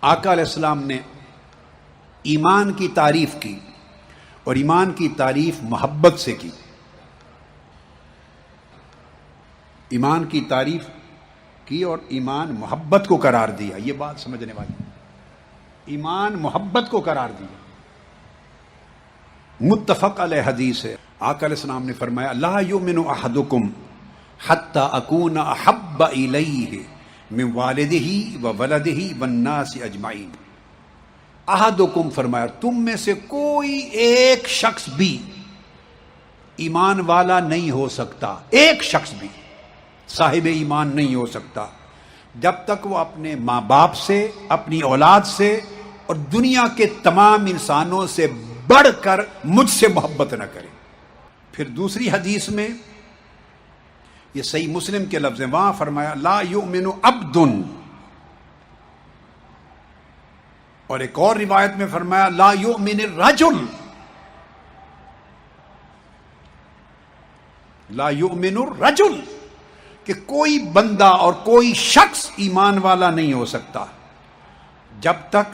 آقا علیہ السلام نے ایمان کی تعریف کی اور ایمان کی تعریف محبت سے کی. ایمان کی تعریف کی اور ایمان محبت کو قرار دیا. یہ بات سمجھنے والی. ایمان محبت کو قرار دیا. متفق علیہ حدیث ہے. آقا علیہ السلام نے فرمایا لا یؤمن احدکم حتی اکون احب الیہ من والدہ وولدہ والناس اجمعین. احدکم فرمایا تم میں سے کوئی ایک شخص بھی ایمان والا نہیں ہو سکتا. ایک شخص بھی صاحب ایمان نہیں ہو سکتا جب تک وہ اپنے ماں باپ سے، اپنی اولاد سے اور دنیا کے تمام انسانوں سے بڑھ کر مجھ سے محبت نہ کرے. پھر دوسری حدیث میں یہ صحیح مسلم کے لفظ ہیں، وہاں فرمایا لا یؤمن عبد، اور ایک اور روایت میں فرمایا لا یؤمن الرجل. لا یؤمن الرجل کہ کوئی بندہ اور کوئی شخص ایمان والا نہیں ہو سکتا جب تک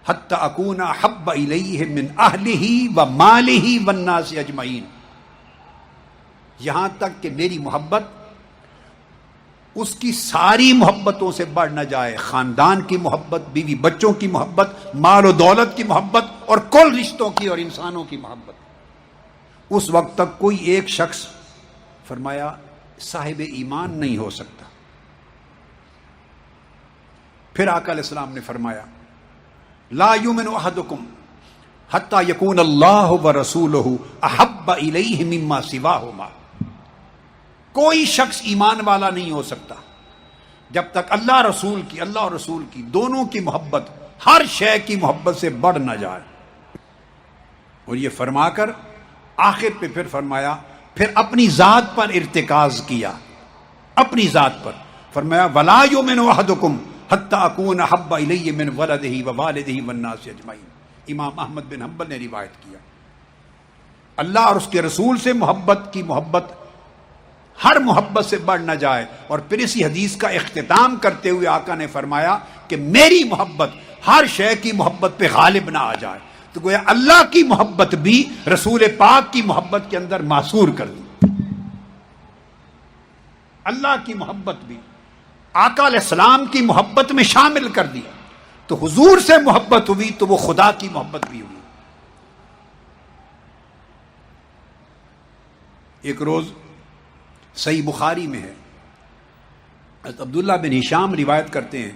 حتی اکون احب الیہ من اہلہ و مالہ والناس اجمعین، یہاں تک کہ میری محبت اس کی ساری محبتوں سے بڑھ نہ جائے. خاندان کی محبت، بیوی بچوں کی محبت، مال و دولت کی محبت اور کل رشتوں کی اور انسانوں کی محبت. اس وقت تک کوئی ایک شخص فرمایا صاحب ایمان نہیں ہو سکتا. پھر آقا علیہ السلام نے فرمایا لا یؤمن احدکم حتی یکون اللہ ورسولہ احب الیہ مما سواہما. کوئی شخص ایمان والا نہیں ہو سکتا جب تک اللہ اور رسول کی دونوں کی محبت ہر شے کی محبت سے بڑھ نہ جائے. اور یہ فرما کر آخر پہ پھر فرمایا، پھر اپنی ذات پر ارتکاز کیا. اپنی ذات پر فرمایا ولا یؤمن احدکم حتی اکون احب الیہ من ولدہ ووالدہ والناس اجمعین. امام احمد بن حنبل نے روایت کیا. اللہ اور اس کے رسول سے محبت کی محبت ہر محبت سے بڑھ نہ جائے. اور پھر اسی حدیث کا اختتام کرتے ہوئے آقا نے فرمایا کہ میری محبت ہر شے کی محبت پہ غالب نہ آ جائے. تو گویا اللہ کی محبت بھی رسول پاک کی محبت کے اندر معصور کر دی. اللہ کی محبت بھی آقا علیہ السلام کی محبت میں شامل کر دی. تو حضور سے محبت ہوئی تو وہ خدا کی محبت بھی ہوئی. ایک روز صحیح بخاری میں ہے، حضرت عبداللہ بن ہشام روایت کرتے ہیں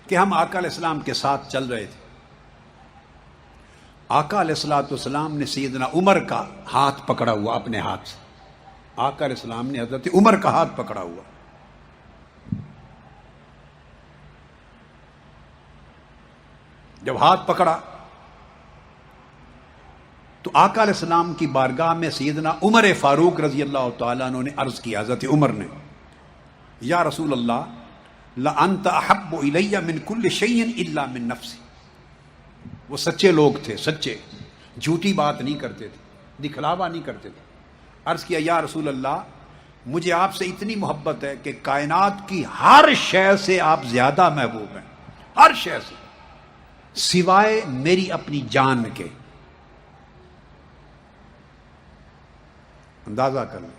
کہ ہم آقا علیہ السلام کے ساتھ چل رہے تھے. آقا علیہ السلام نے سیدنا عمر کا ہاتھ پکڑا ہوا اپنے ہاتھ سے. آقا علیہ السلام نے حضرت عمر کا ہاتھ پکڑا ہوا. جب ہاتھ پکڑا تو آقا علیہ السلام کی بارگاہ میں سیدنا عمر فاروق رضی اللہ تعالیٰ عنہ نے عرض کیا، حضرت عمر نے، یا رسول اللہ لأنت احب الی من کل شیء الا من نفسی. وہ سچے لوگ تھے، سچے، جھوٹی بات نہیں کرتے تھے، دکھلاوا نہیں کرتے تھے. عرض کیا یا رسول اللہ مجھے آپ سے اتنی محبت ہے کہ کائنات کی ہر شے سے آپ زیادہ محبوب ہیں، ہر شے سے سوائے میری اپنی جان کے. اندازہ کر لیں.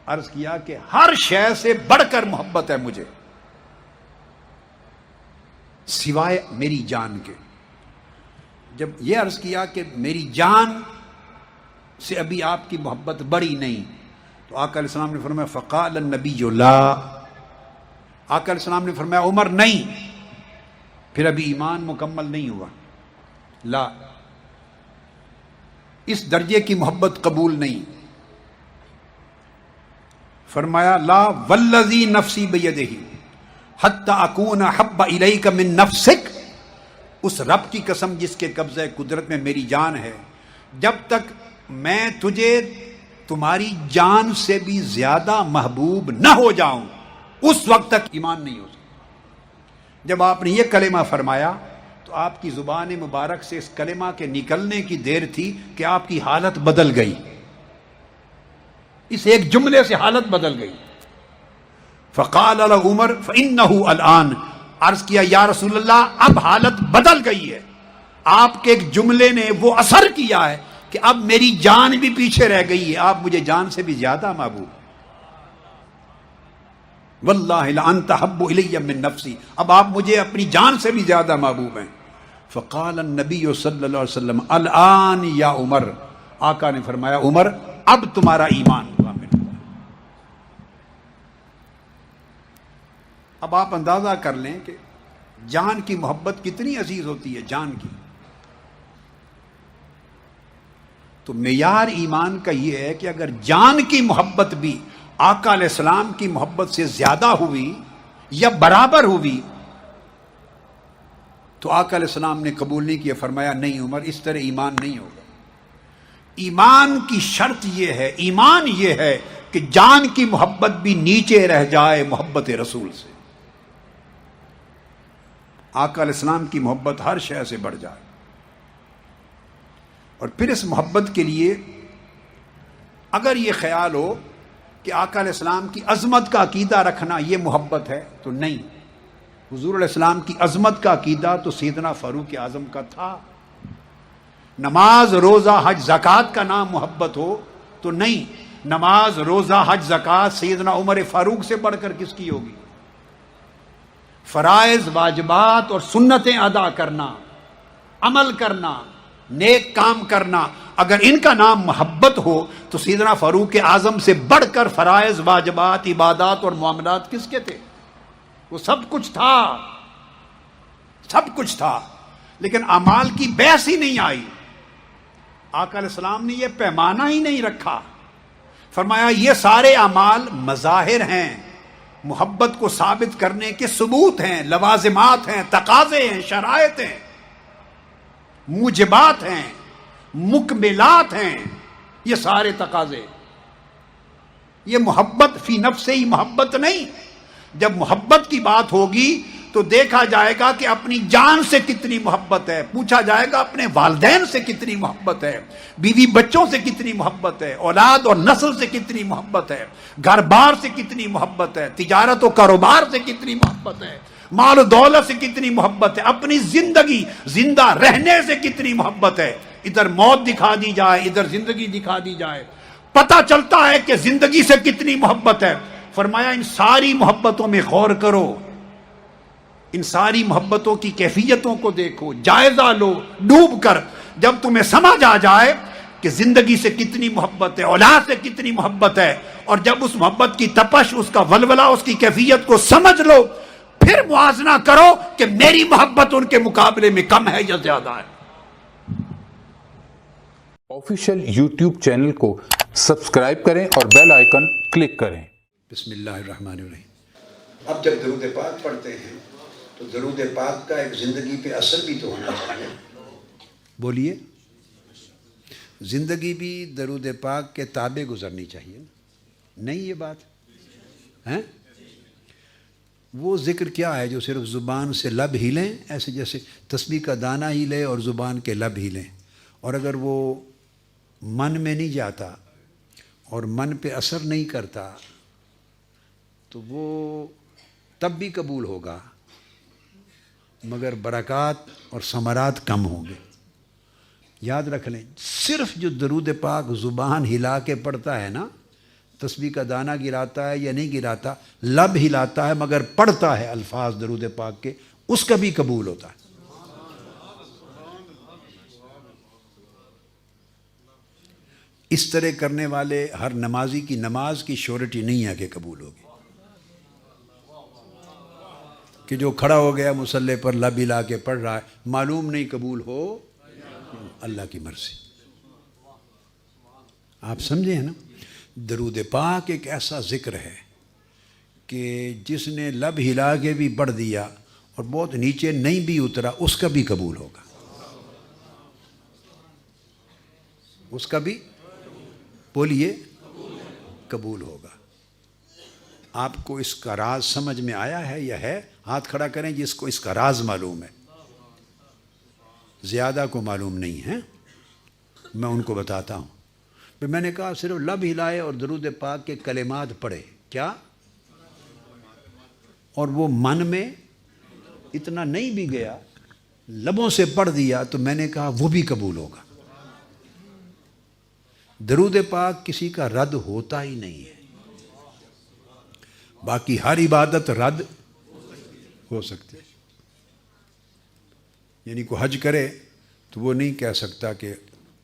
عرض کیا کہ ہر شے سے بڑھ کر محبت ہے مجھے سوائے میری جان کے. جب یہ عرض کیا کہ میری جان سے ابھی آپ کی محبت بڑی نہیں، تو آقا علیہ السلام نے فرمایا فقال النبی لا. آقا علیہ السلام نے فرمایا عمر نہیں، پھر ابھی ایمان مکمل نہیں ہوا. لا، اس درجے کی محبت قبول نہیں. فرمایا لا والذی نفسی بیدہ حتی اکون احب الیک من نفسک. اس رب کی قسم جس کے قبضہ قدرت میں میری جان ہے، جب تک میں تجھے تمہاری جان سے بھی زیادہ محبوب نہ ہو جاؤں اس وقت تک ایمان نہیں ہو سکتا. جب آپ نے یہ کلمہ فرمایا تو آپ کی زبان مبارک سے اس کلمہ کے نکلنے کی دیر تھی کہ آپ کی حالت بدل گئی. اس ایک جملے سے حالت بدل گئی. فقال له عمر فإنه الآن. عرض کیا یا رسول اللہ اب حالت بدل گئی ہے، آپ کے ایک جملے نے وہ اثر کیا ہے کہ اب میری جان بھی پیچھے رہ گئی ہے، آپ مجھے جان سے بھی زیادہ محبوب، واللہ لانت احب الی من نفسی، اب آپ مجھے اپنی جان سے بھی زیادہ محبوب ہیں۔ فقال النبی صلی اللہ علیہ وسلم الان یا عمر، آقا نے فرمایا عمر اب تمہارا ایمان کامل ہوا۔ اب آپ اندازہ کر لیں کہ جان کی محبت کتنی عزیز ہوتی ہے، جان کی۔ تو معیار ایمان کا یہ ہے کہ اگر جان کی محبت بھی آقا علیہ السلام کی محبت سے زیادہ ہوئی یا برابر ہوئی تو آقا علیہ السلام نے قبول نہیں کیا، فرمایا نہیں عمر اس طرح ایمان نہیں ہوگا۔ ایمان کی شرط یہ ہے، ایمان یہ ہے کہ جان کی محبت بھی نیچے رہ جائے محبت رسول سے، آقا علیہ السلام کی محبت ہر شے سے بڑھ جائے۔ اور پھر اس محبت کے لیے اگر یہ خیال ہو کہ آقا علیہ السلام کی عظمت کا عقیدہ رکھنا یہ محبت ہے تو نہیں، حضور علیہ السلام کی عظمت کا عقیدہ تو سیدنا فاروق اعظم کا تھا۔ نماز روزہ حج زکوٰۃ کا نام محبت ہو تو نہیں، نماز روزہ حج زکوٰۃ سیدنا عمر فاروق سے بڑھ کر کس کی ہوگی؟ فرائض واجبات اور سنتیں ادا کرنا، عمل کرنا، نیک کام کرنا، اگر ان کا نام محبت ہو تو سیدنا فاروق اعظم سے بڑھ کر فرائض واجبات عبادات اور معاملات کس کے تھے؟ وہ سب کچھ تھا، سب کچھ تھا، لیکن اعمال کی بحث ہی نہیں آئی۔ آقا علیہ السلام نے یہ پیمانہ ہی نہیں رکھا، فرمایا یہ سارے اعمال مظاہر ہیں، محبت کو ثابت کرنے کے ثبوت ہیں، لوازمات ہیں، تقاضے ہیں، شرائط ہیں، موجبات ہیں، مکملات ہیں، یہ سارے تقاضے۔ یہ محبت فی نفس ہی محبت نہیں، جب محبت کی بات ہوگی تو دیکھا جائے گا کہ اپنی جان سے کتنی محبت ہے، پوچھا جائے گا اپنے والدین سے کتنی محبت ہے، بیوی بچوں سے کتنی محبت ہے، اولاد اور نسل سے کتنی محبت ہے، گھر بار سے کتنی محبت ہے، تجارت و کاروبار سے کتنی محبت ہے، مال و دولت سے کتنی محبت ہے، اپنی زندگی زندہ رہنے سے کتنی محبت ہے۔ ادھر موت دکھا دی جائے، ادھر زندگی دکھا دی جائے، پتہ چلتا ہے کہ زندگی سے کتنی محبت ہے۔ فرمایا ان ساری محبتوں میں غور کرو، ان ساری محبتوں کی کیفیتوں کو دیکھو، جائزہ لو ڈوب کر، جب تمہیں سمجھ آ جائے کہ زندگی سے کتنی محبت ہے، اولاد سے کتنی محبت ہے، اور جب اس محبت کی تپش، اس کا ولولہ، اس کی کیفیت کو سمجھ لو، پھر موازنہ کرو کہ میری محبت ان کے مقابلے میں کم ہے یا زیادہ ہے۔ آفیشیل یوٹیوب چینل کو سبسکرائب کریں اور بیل آئیکن کلک کریں۔ بسم اللہ الرحمن الرحیم۔ اب جب درود پاک پڑھتے ہیں تو درود پاک کا ایک زندگی پہ اثر بھی تو ہونا چاہیے۔ بولیے، زندگی بھی درود پاک کے تابع گزرنی چاہیے، نہیں یہ بات ہے؟ وہ ذکر کیا ہے جو صرف زبان سے لب ہلیں، ایسے جیسے تسبیح کا دانہ ہلے اور زبان کے لب ہلیں، اور اگر وہ من میں نہیں جاتا اور من پہ اثر نہیں کرتا تو وہ تب بھی قبول ہوگا مگر برکات اور ثمرات کم ہوں گے۔ یاد رکھ لیں، صرف جو درود پاک زبان ہلا کے پڑھتا ہے نا، تسبیح کا دانہ گراتا ہے یا نہیں گراتا، لب ہلاتا ہے مگر پڑھتا ہے الفاظ درود پاک کے، اس کا بھی قبول ہوتا ہے۔ اس طرح کرنے والے ہر نمازی کی نماز کی شورٹی نہیں ہے کہ قبول ہوگی، کہ جو کھڑا ہو گیا مصلی پر لب ہلا کے پڑھ رہا ہے، معلوم نہیں قبول ہو، اللہ کی مرضی۔ آپ سمجھے ہیں نا، درود پاک ایک ایسا ذکر ہے کہ جس نے لب ہلا کے بھی پڑھ دیا اور بہت نیچے نہیں بھی اترا، اس کا بھی قبول ہوگا، اس کا بھی بولیے قبول ہوگا۔ آپ کو اس کا راز سمجھ میں آیا ہے یا ہے؟ ہاتھ کھڑا کریں جس کو اس کا راز معلوم ہے۔ زیادہ کو معلوم نہیں ہے، میں ان کو بتاتا ہوں۔ پھر میں نے کہا صرف لب ہلائے اور درود پاک کے کلمات پڑھے، کیا؟ اور وہ من میں اتنا نہیں بھی گیا، لبوں سے پڑھ دیا تو میں نے کہا وہ بھی قبول ہوگا۔ درود پاک کسی کا رد ہوتا ہی نہیں ہے، باقی ہر عبادت رد ہو سکتی ہے۔ یعنی کوئی حج کرے تو وہ نہیں کہہ سکتا کہ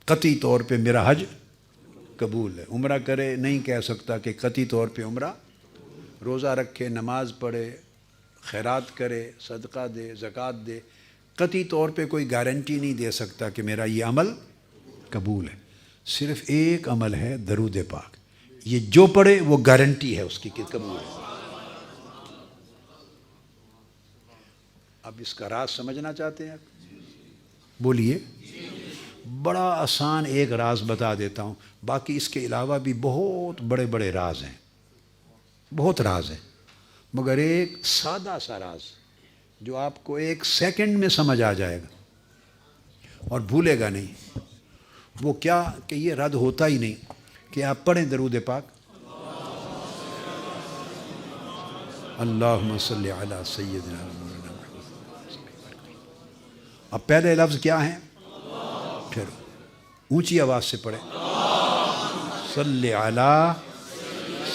قطعی طور پہ میرا حج قبول ہے، عمرہ کرے نہیں کہہ سکتا کہ قطعی طور پہ عمرہ، روزہ رکھے، نماز پڑھے، خیرات کرے، صدقہ دے، زکوٰۃ دے، قطعی طور پہ کوئی گارنٹی نہیں دے سکتا کہ میرا یہ عمل قبول ہے۔ صرف ایک عمل ہے درود پاک، یہ جو پڑھے وہ گارنٹی ہے اس کی کہ قبول ہے۔ اب اس کا راز سمجھنا چاہتے ہیں آپ؟ بولیے۔ بڑا آسان ایک راز بتا دیتا ہوں، باقی اس کے علاوہ بھی بہت بڑے بڑے راز ہیں، بہت راز ہیں، مگر ایک سادہ سا راز جو آپ کو ایک سیکنڈ میں سمجھ آ جائے گا اور بھولے گا نہیں۔ وہ کیا کہ یہ رد ہوتا ہی نہیں کہ آپ پڑھیں درود پاک، اللہم صلی علی سیدنا مولانا محمد۔ اب پہلے لفظ کیا ہیں؟ پھر اونچی آواز سے پڑھیں، صلی علی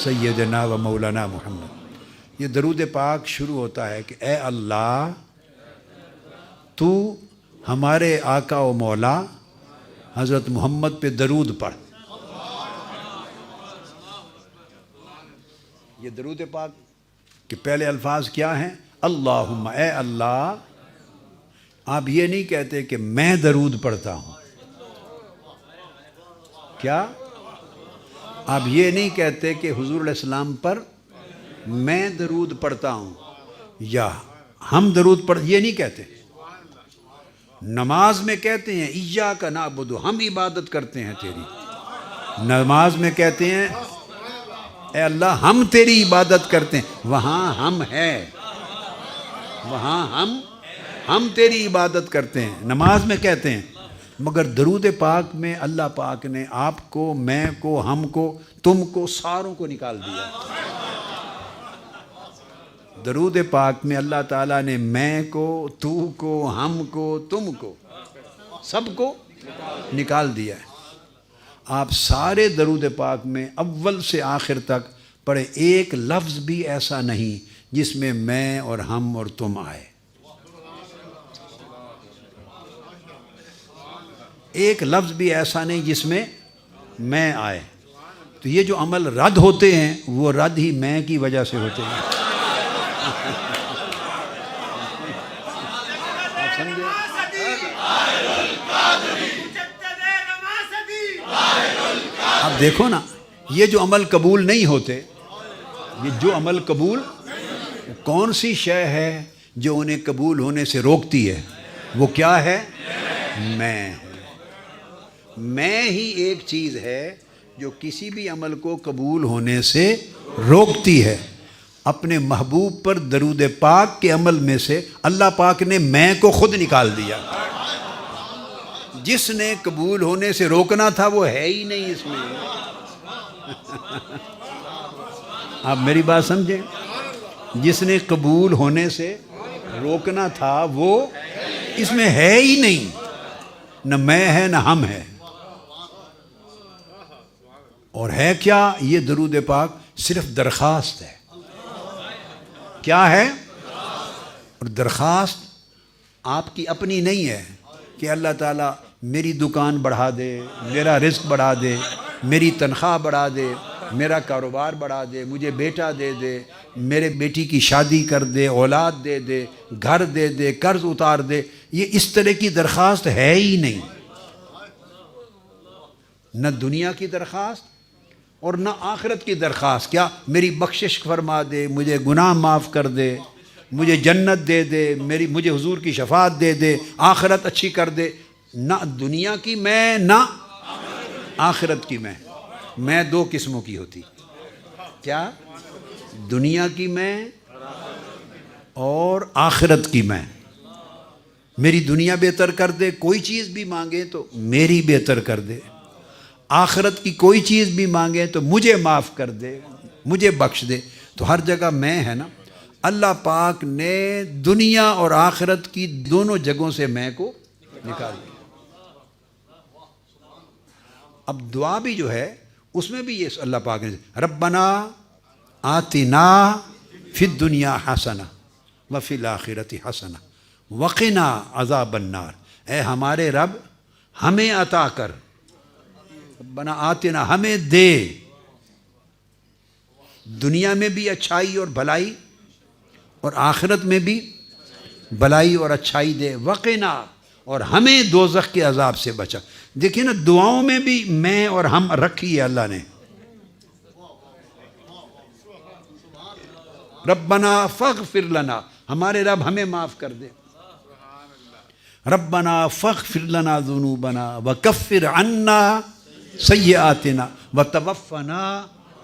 سیدنا و مولانا محمد۔ یہ درود پاک شروع ہوتا ہے کہ اے اللہ تو ہمارے آقا و مولا حضرت محمد پہ درود پڑھ۔ یہ درود پاک کے پہلے الفاظ کیا ہیں؟ اللہم، اے اللہ۔ آپ یہ نہیں کہتے کہ میں درود پڑھتا ہوں، کیا آپ یہ نہیں کہتے کہ حضور علیہ السلام پر میں درود پڑھتا ہوں یا ہم درود پڑھ، یہ نہیں کہتے۔ نماز میں کہتے ہیں ایاک نعبد، ہم عبادت کرتے ہیں تیری۔ نماز میں کہتے ہیں اے اللہ ہم تیری عبادت کرتے ہیں، وہاں ہم ہیں، وہاں ہم تیری عبادت کرتے ہیں، نماز میں کہتے ہیں۔ مگر درود پاک میں اللہ پاک نے آپ کو، میں کو، ہم کو، تم کو، ساروں کو نکال دیا۔ درود پاک میں اللہ تعالیٰ نے میں کو، تو کو، ہم کو، تم کو، سب کو نکال دیا ہے۔ آپ سارے درود پاک میں اول سے آخر تک پڑھے، ایک لفظ بھی ایسا نہیں جس میں میں اور ہم اور تم آئے، ایک لفظ بھی ایسا نہیں جس میں میں آئے۔ تو یہ جو عمل رد ہوتے ہیں وہ رد ہی میں کی وجہ سے ہوتے ہیں۔ آپ سمجھے؟ اب دیکھو نا، یہ جو عمل قبول نہیں ہوتے، یہ جو عمل قبول، کون سی شے ہے جو انہیں قبول ہونے سے روکتی ہے؟ وہ کیا ہے؟ میں ہی ایک چیز ہے جو کسی بھی عمل کو قبول ہونے سے روکتی ہے۔ اپنے محبوب پر درود پاک کے عمل میں سے اللہ پاک نے میں کو خود نکال دیا۔ جس نے قبول ہونے سے روکنا تھا وہ ہے ہی نہیں اس میں۔ آپ میری بات سمجھیں، جس نے قبول ہونے سے روکنا تھا وہ اس میں ہے ہی نہیں، نہ میں ہے نہ ہم ہے۔ اور ہے کیا؟ یہ درود پاک صرف درخواست ہے۔ کیا ہے؟ اور درخواست آپ کی اپنی نہیں ہے کہ اللہ تعالیٰ میری دکان بڑھا دے، میرا رزق بڑھا دے، میری تنخواہ بڑھا دے، میرا کاروبار بڑھا دے، مجھے بیٹا دے دے، میرے بیٹی کی شادی کر دے، اولاد دے دے، گھر دے دے، قرض اتار دے۔ یہ اس طرح کی درخواست ہے ہی نہیں، نہ دنیا کی درخواست اور نہ آخرت کی درخواست۔ کیا میری بخشش فرما دے، مجھے گناہ معاف کر دے، مجھے جنت دے دے، مجھے حضور کی شفاعت دے دے، آخرت اچھی کر دے۔ نہ دنیا کی میں نہ آخرت کی میں دو قسموں کی ہوتی۔ کیا؟ دنیا کی میں اور آخرت کی میں۔ میری دنیا بہتر کر دے، کوئی چیز بھی مانگے تو میری بہتر کر دے، آخرت کی کوئی چیز بھی مانگے تو مجھے معاف کر دے، مجھے بخش دے۔ تو ہر جگہ میں ہے نا۔ اللہ پاک نے دنیا اور آخرت کی دونوں جگہوں سے میں کو نکال دیا۔ اب دعا بھی جو ہے اس میں بھی یہ اللہ پاک نے ربنا آتنا فی الدنیا حسنہ وفی الآخرۃ حسنہ وقنا عذاب النار، اے ہمارے رب ہمیں عطا کر، ربنا آتنا ہمیں دے، دنیا میں بھی اچھائی اور بھلائی اور آخرت میں بھی بھلائی اور اچھائی دے، وقنا اور ہمیں دوزخ کے عذاب سے بچا۔ دیکھیں نا دعاؤں میں بھی میں اور ہم رکھی ہے اللہ نے۔ ربنا فاغفر لنا، ہمارے رب ہمیں معاف کر دے، ربنا فاغفر لنا ذنوبنا وکفر عنا سیئاتنا وتوفنا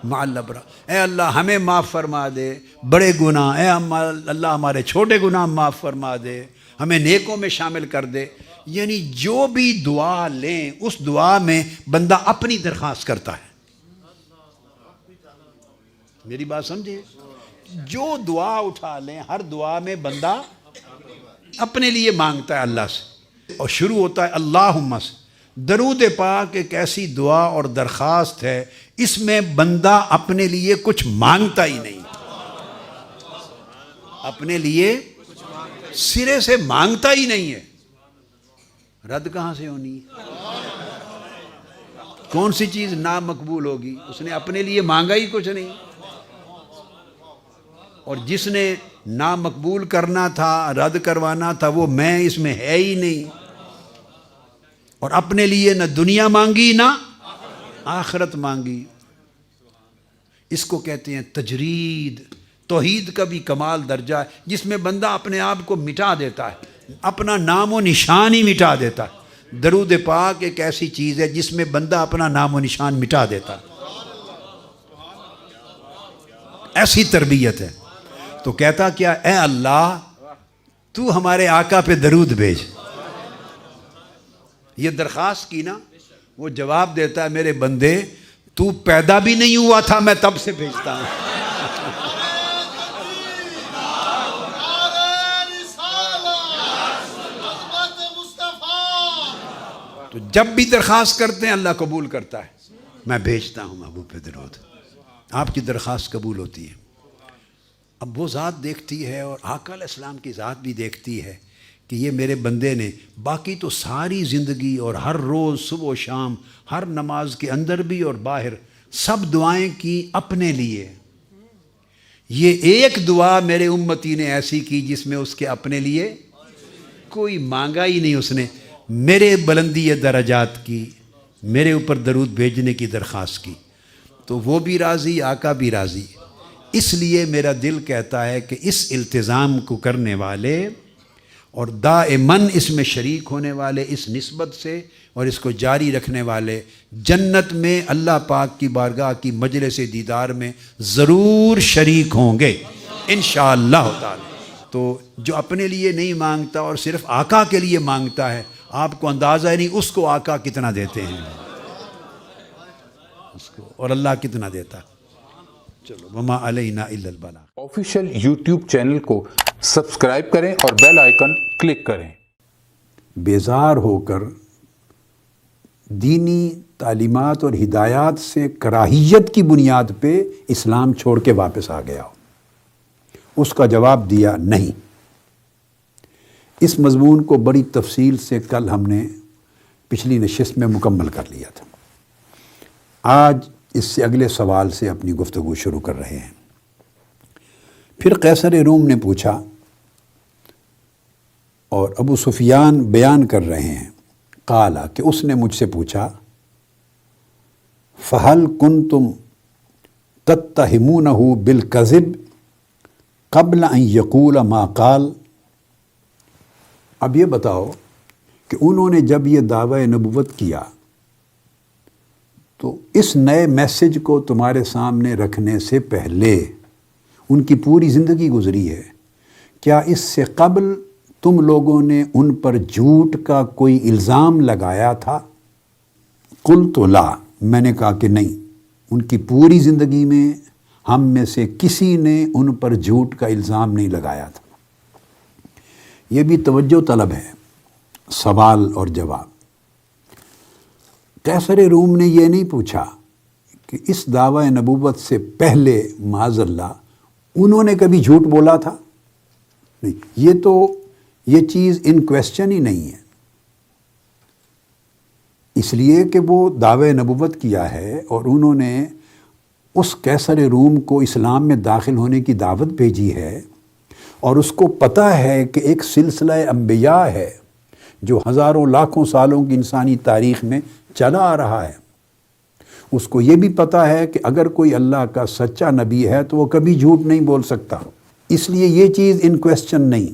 مع الابرار، اے اللہ ہمیں معاف فرما دے بڑے گناہ، اے اللہ ہمارے چھوٹے گناہ معاف فرما دے، ہمیں نیکوں میں شامل کر دے۔ یعنی جو بھی دعا لیں اس دعا میں بندہ اپنی درخواست کرتا ہے۔ میری بات سمجھے، جو دعا اٹھا لیں ہر دعا میں بندہ اپنے لیے مانگتا ہے اللہ سے، اور شروع ہوتا ہے اللہم سے۔ درود پاک ایک ایسی دعا اور درخواست ہے، اس میں بندہ اپنے لیے کچھ مانگتا ہی نہیں، اپنے لیے سرے سے مانگتا ہی نہیں ہے، رد کہاں سے ہونی ہے؟ کون سی چیز نامقبول ہوگی؟ اس نے اپنے لیے مانگا ہی کچھ نہیں، اور جس نے نامقبول کرنا تھا رد کروانا تھا وہ میں اس میں ہے ہی نہیں، اور اپنے لیے نہ دنیا مانگی نہ آخرت مانگی۔ اس کو کہتے ہیں تجرید۔ توحید کا بھی کمال درجہ ہے جس میں بندہ اپنے آپ کو مٹا دیتا ہے، اپنا نام و نشان ہی مٹا دیتا ہے۔ درود پاک ایک ایسی چیز ہے جس میں بندہ اپنا نام و نشان مٹا دیتا ہے، ایسی تربیت ہے۔ تو کہتا کیا، اے اللہ تو ہمارے آقا پہ درود بھیج۔ یہ درخواست کی نا، وہ جواب دیتا ہے میرے بندے تو پیدا بھی نہیں ہوا تھا میں تب سے بھیجتا ہوں۔ تو جب بھی درخواست کرتے ہیں اللہ قبول کرتا ہے، میں بھیجتا ہوں محبوب پہ درود، آپ کی درخواست قبول ہوتی ہے۔ اب وہ ذات دیکھتی ہے اور آقا علیہ السلام کی ذات بھی دیکھتی ہے کہ یہ میرے بندے نے باقی تو ساری زندگی اور ہر روز صبح و شام ہر نماز کے اندر بھی اور باہر سب دعائیں کی اپنے لیے، یہ ایک دعا میرے امتی نے ایسی کی جس میں اس کے اپنے لیے کوئی مانگا ہی نہیں، اس نے میرے بلندی درجات کی، میرے اوپر درود بھیجنے کی درخواست کی، تو وہ بھی راضی آقا بھی راضی۔ اس لیے میرا دل کہتا ہے کہ اس التزام کو کرنے والے اور دائماً اس میں شریک ہونے والے، اس نسبت سے اور اس کو جاری رکھنے والے جنت میں اللہ پاک کی بارگاہ کی مجلس دیدار میں ضرور شریک ہوں گے انشاءاللہ تعالی۔ تو جو اپنے لیے نہیں مانگتا اور صرف آقا کے لیے مانگتا ہے، آپ کو اندازہ ہی نہیں اس کو آقا کتنا دیتے ہیں، اس کو اور اللہ کتنا دیتا ہے۔ چلو وما علینا الا البلاغ۔ آفیشیل یوٹیوب چینل کو سبسکرائب کریں اور بیل آئیکن کلک کریں۔ بیزار ہو کر دینی تعلیمات اور ہدایات سے کراہیت کی بنیاد پہ اسلام چھوڑ کے واپس آ گیا ہو، اس کا جواب دیا نہیں۔ اس مضمون کو بڑی تفصیل سے کل ہم نے پچھلی نشست میں مکمل کر لیا تھا۔ آج اس سے اگلے سوال سے اپنی گفتگو شروع کر رہے ہیں۔ پھر قیصر روم نے پوچھا اور ابو سفیان بیان کر رہے ہیں، قالا کہ اس نے مجھ سے پوچھا، فَهَلْ كُنْتُمْ تَتَّهِمُونَهُ بِالْكَذِبِ قَبْلَ أَنْ يَقُولَ مَا قَالَ۔ اب یہ بتاؤ کہ انہوں نے جب یہ دعوی نبوت کیا تو اس نئے میسج کو تمہارے سامنے رکھنے سے پہلے ان کی پوری زندگی گزری ہے، کیا اس سے قبل تم لوگوں نے ان پر جھوٹ کا کوئی الزام لگایا تھا؟ قلت لا، میں نے کہا کہ نہیں، ان کی پوری زندگی میں ہم میں سے کسی نے ان پر جھوٹ کا الزام نہیں لگایا تھا۔ یہ بھی توجہ طلب ہے، سوال اور جواب۔ قیصر روم نے یہ نہیں پوچھا کہ اس دعوی نبوت سے پہلے معاذ اللہ انہوں نے کبھی جھوٹ بولا تھا؟ نہیں، یہ چیز ان کویسچن ہی نہیں ہے، اس لیے کہ وہ دعوی نبوت کیا ہے اور انہوں نے اس قیصر روم کو اسلام میں داخل ہونے کی دعوت بھیجی ہے، اور اس کو پتہ ہے کہ ایک سلسلہ انبیاء ہے جو ہزاروں لاکھوں سالوں کی انسانی تاریخ میں چلا آ رہا ہے۔ اس کو یہ بھی پتہ ہے کہ اگر کوئی اللہ کا سچا نبی ہے تو وہ کبھی جھوٹ نہیں بول سکتا، اس لیے یہ چیز ان کویسچن نہیں۔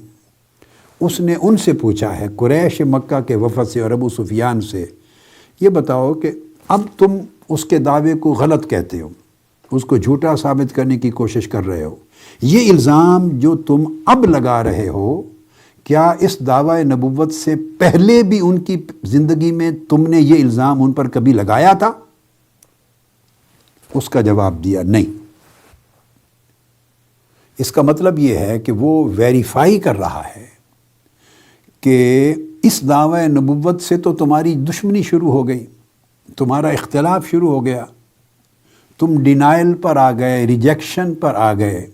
اس نے ان سے پوچھا ہے، قریش مکہ کے وفد سے اور ابو سفیان سے، یہ بتاؤ کہ اب تم اس کے دعوے کو غلط کہتے ہو، اس کو جھوٹا ثابت کرنے کی کوشش کر رہے ہو، یہ الزام جو تم اب لگا رہے ہو، کیا اس دعوی نبوت سے پہلے بھی ان کی زندگی میں تم نے یہ الزام ان پر کبھی لگایا تھا؟ اس کا جواب دیا نہیں۔ اس کا مطلب یہ ہے کہ وہ ویریفائی کر رہا ہے کہ اس دعوی نبوت سے تو تمہاری دشمنی شروع ہو گئی، تمہارا اختلاف شروع ہو گیا، تم ڈینائل پر آ گئے، ریجیکشن پر آ گئے،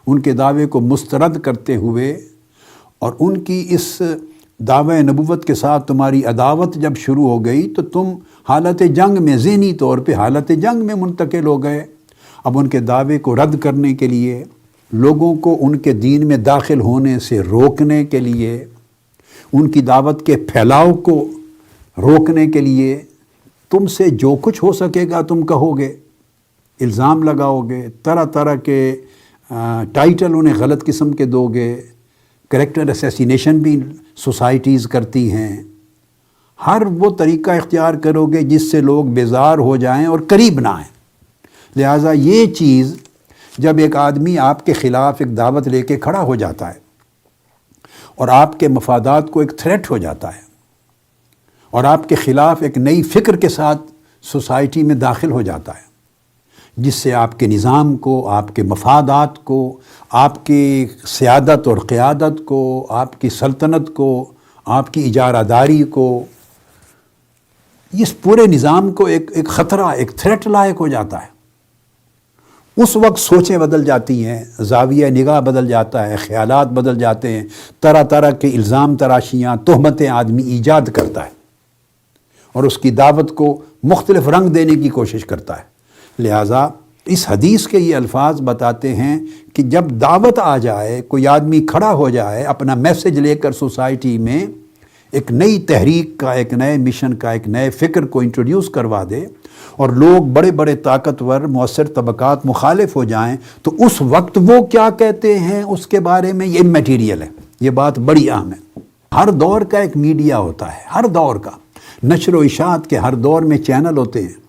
ان کے دعوے کو مسترد کرتے ہوئے، اور ان کی اس دعوی نبوت کے ساتھ تمہاری عداوت جب شروع ہو گئی تو تم حالت جنگ میں، ذہنی طور پہ حالت جنگ میں منتقل ہو گئے۔ اب ان کے دعوے کو رد کرنے کے لیے، لوگوں کو ان کے دین میں داخل ہونے سے روکنے کے لیے، ان کی دعوت کے پھیلاؤ کو روکنے کے لیے تم سے جو کچھ ہو سکے گا تم کہو گے، الزام لگاؤ گے، طرح طرح کے ٹائٹل انہیں غلط قسم کے دو گے، کریکٹر اسیسینیشن بھی سوسائٹیز کرتی ہیں، ہر وہ طریقہ اختیار کرو گے جس سے لوگ بیزار ہو جائیں اور قریب نہ آئیں۔ لہٰذا یہ چیز جب ایک آدمی آپ کے خلاف ایک دعوت لے کے کھڑا ہو جاتا ہے اور آپ کے مفادات کو ایک تھریٹ ہو جاتا ہے اور آپ کے خلاف ایک نئی فکر کے ساتھ سوسائٹی میں داخل ہو جاتا ہے، جس سے آپ کے نظام کو، آپ کے مفادات کو، آپ کی سیادت اور قیادت کو، آپ کی سلطنت کو، آپ کی اجارہ داری کو، اس پورے نظام کو ایک خطرہ، ایک تھریٹ لائق ہو جاتا ہے۔ اس وقت سوچیں بدل جاتی ہیں، زاویہ نگاہ بدل جاتا ہے، خیالات بدل جاتے ہیں، طرح طرح کے الزام تراشیاں، تہمتیں آدمی ایجاد کرتا ہے اور اس کی دعوت کو مختلف رنگ دینے کی کوشش کرتا ہے۔ لہٰذا اس حدیث کے یہ الفاظ بتاتے ہیں کہ جب دعوت آ جائے، کوئی آدمی کھڑا ہو جائے اپنا میسج لے کر سوسائٹی میں، ایک نئی تحریک کا، ایک نئے مشن کا، ایک نئے فکر کو انٹروڈیوس کروا دے اور لوگ بڑے بڑے طاقتور مؤثر طبقات مخالف ہو جائیں، تو اس وقت وہ کیا کہتے ہیں اس کے بارے میں یہ امیٹیریل ہے۔ یہ بات بڑی اہم ہے۔ ہر دور کا ایک میڈیا ہوتا ہے، ہر دور کا نشر و اشاعت کے ہر دور میں چینل ہوتے ہیں،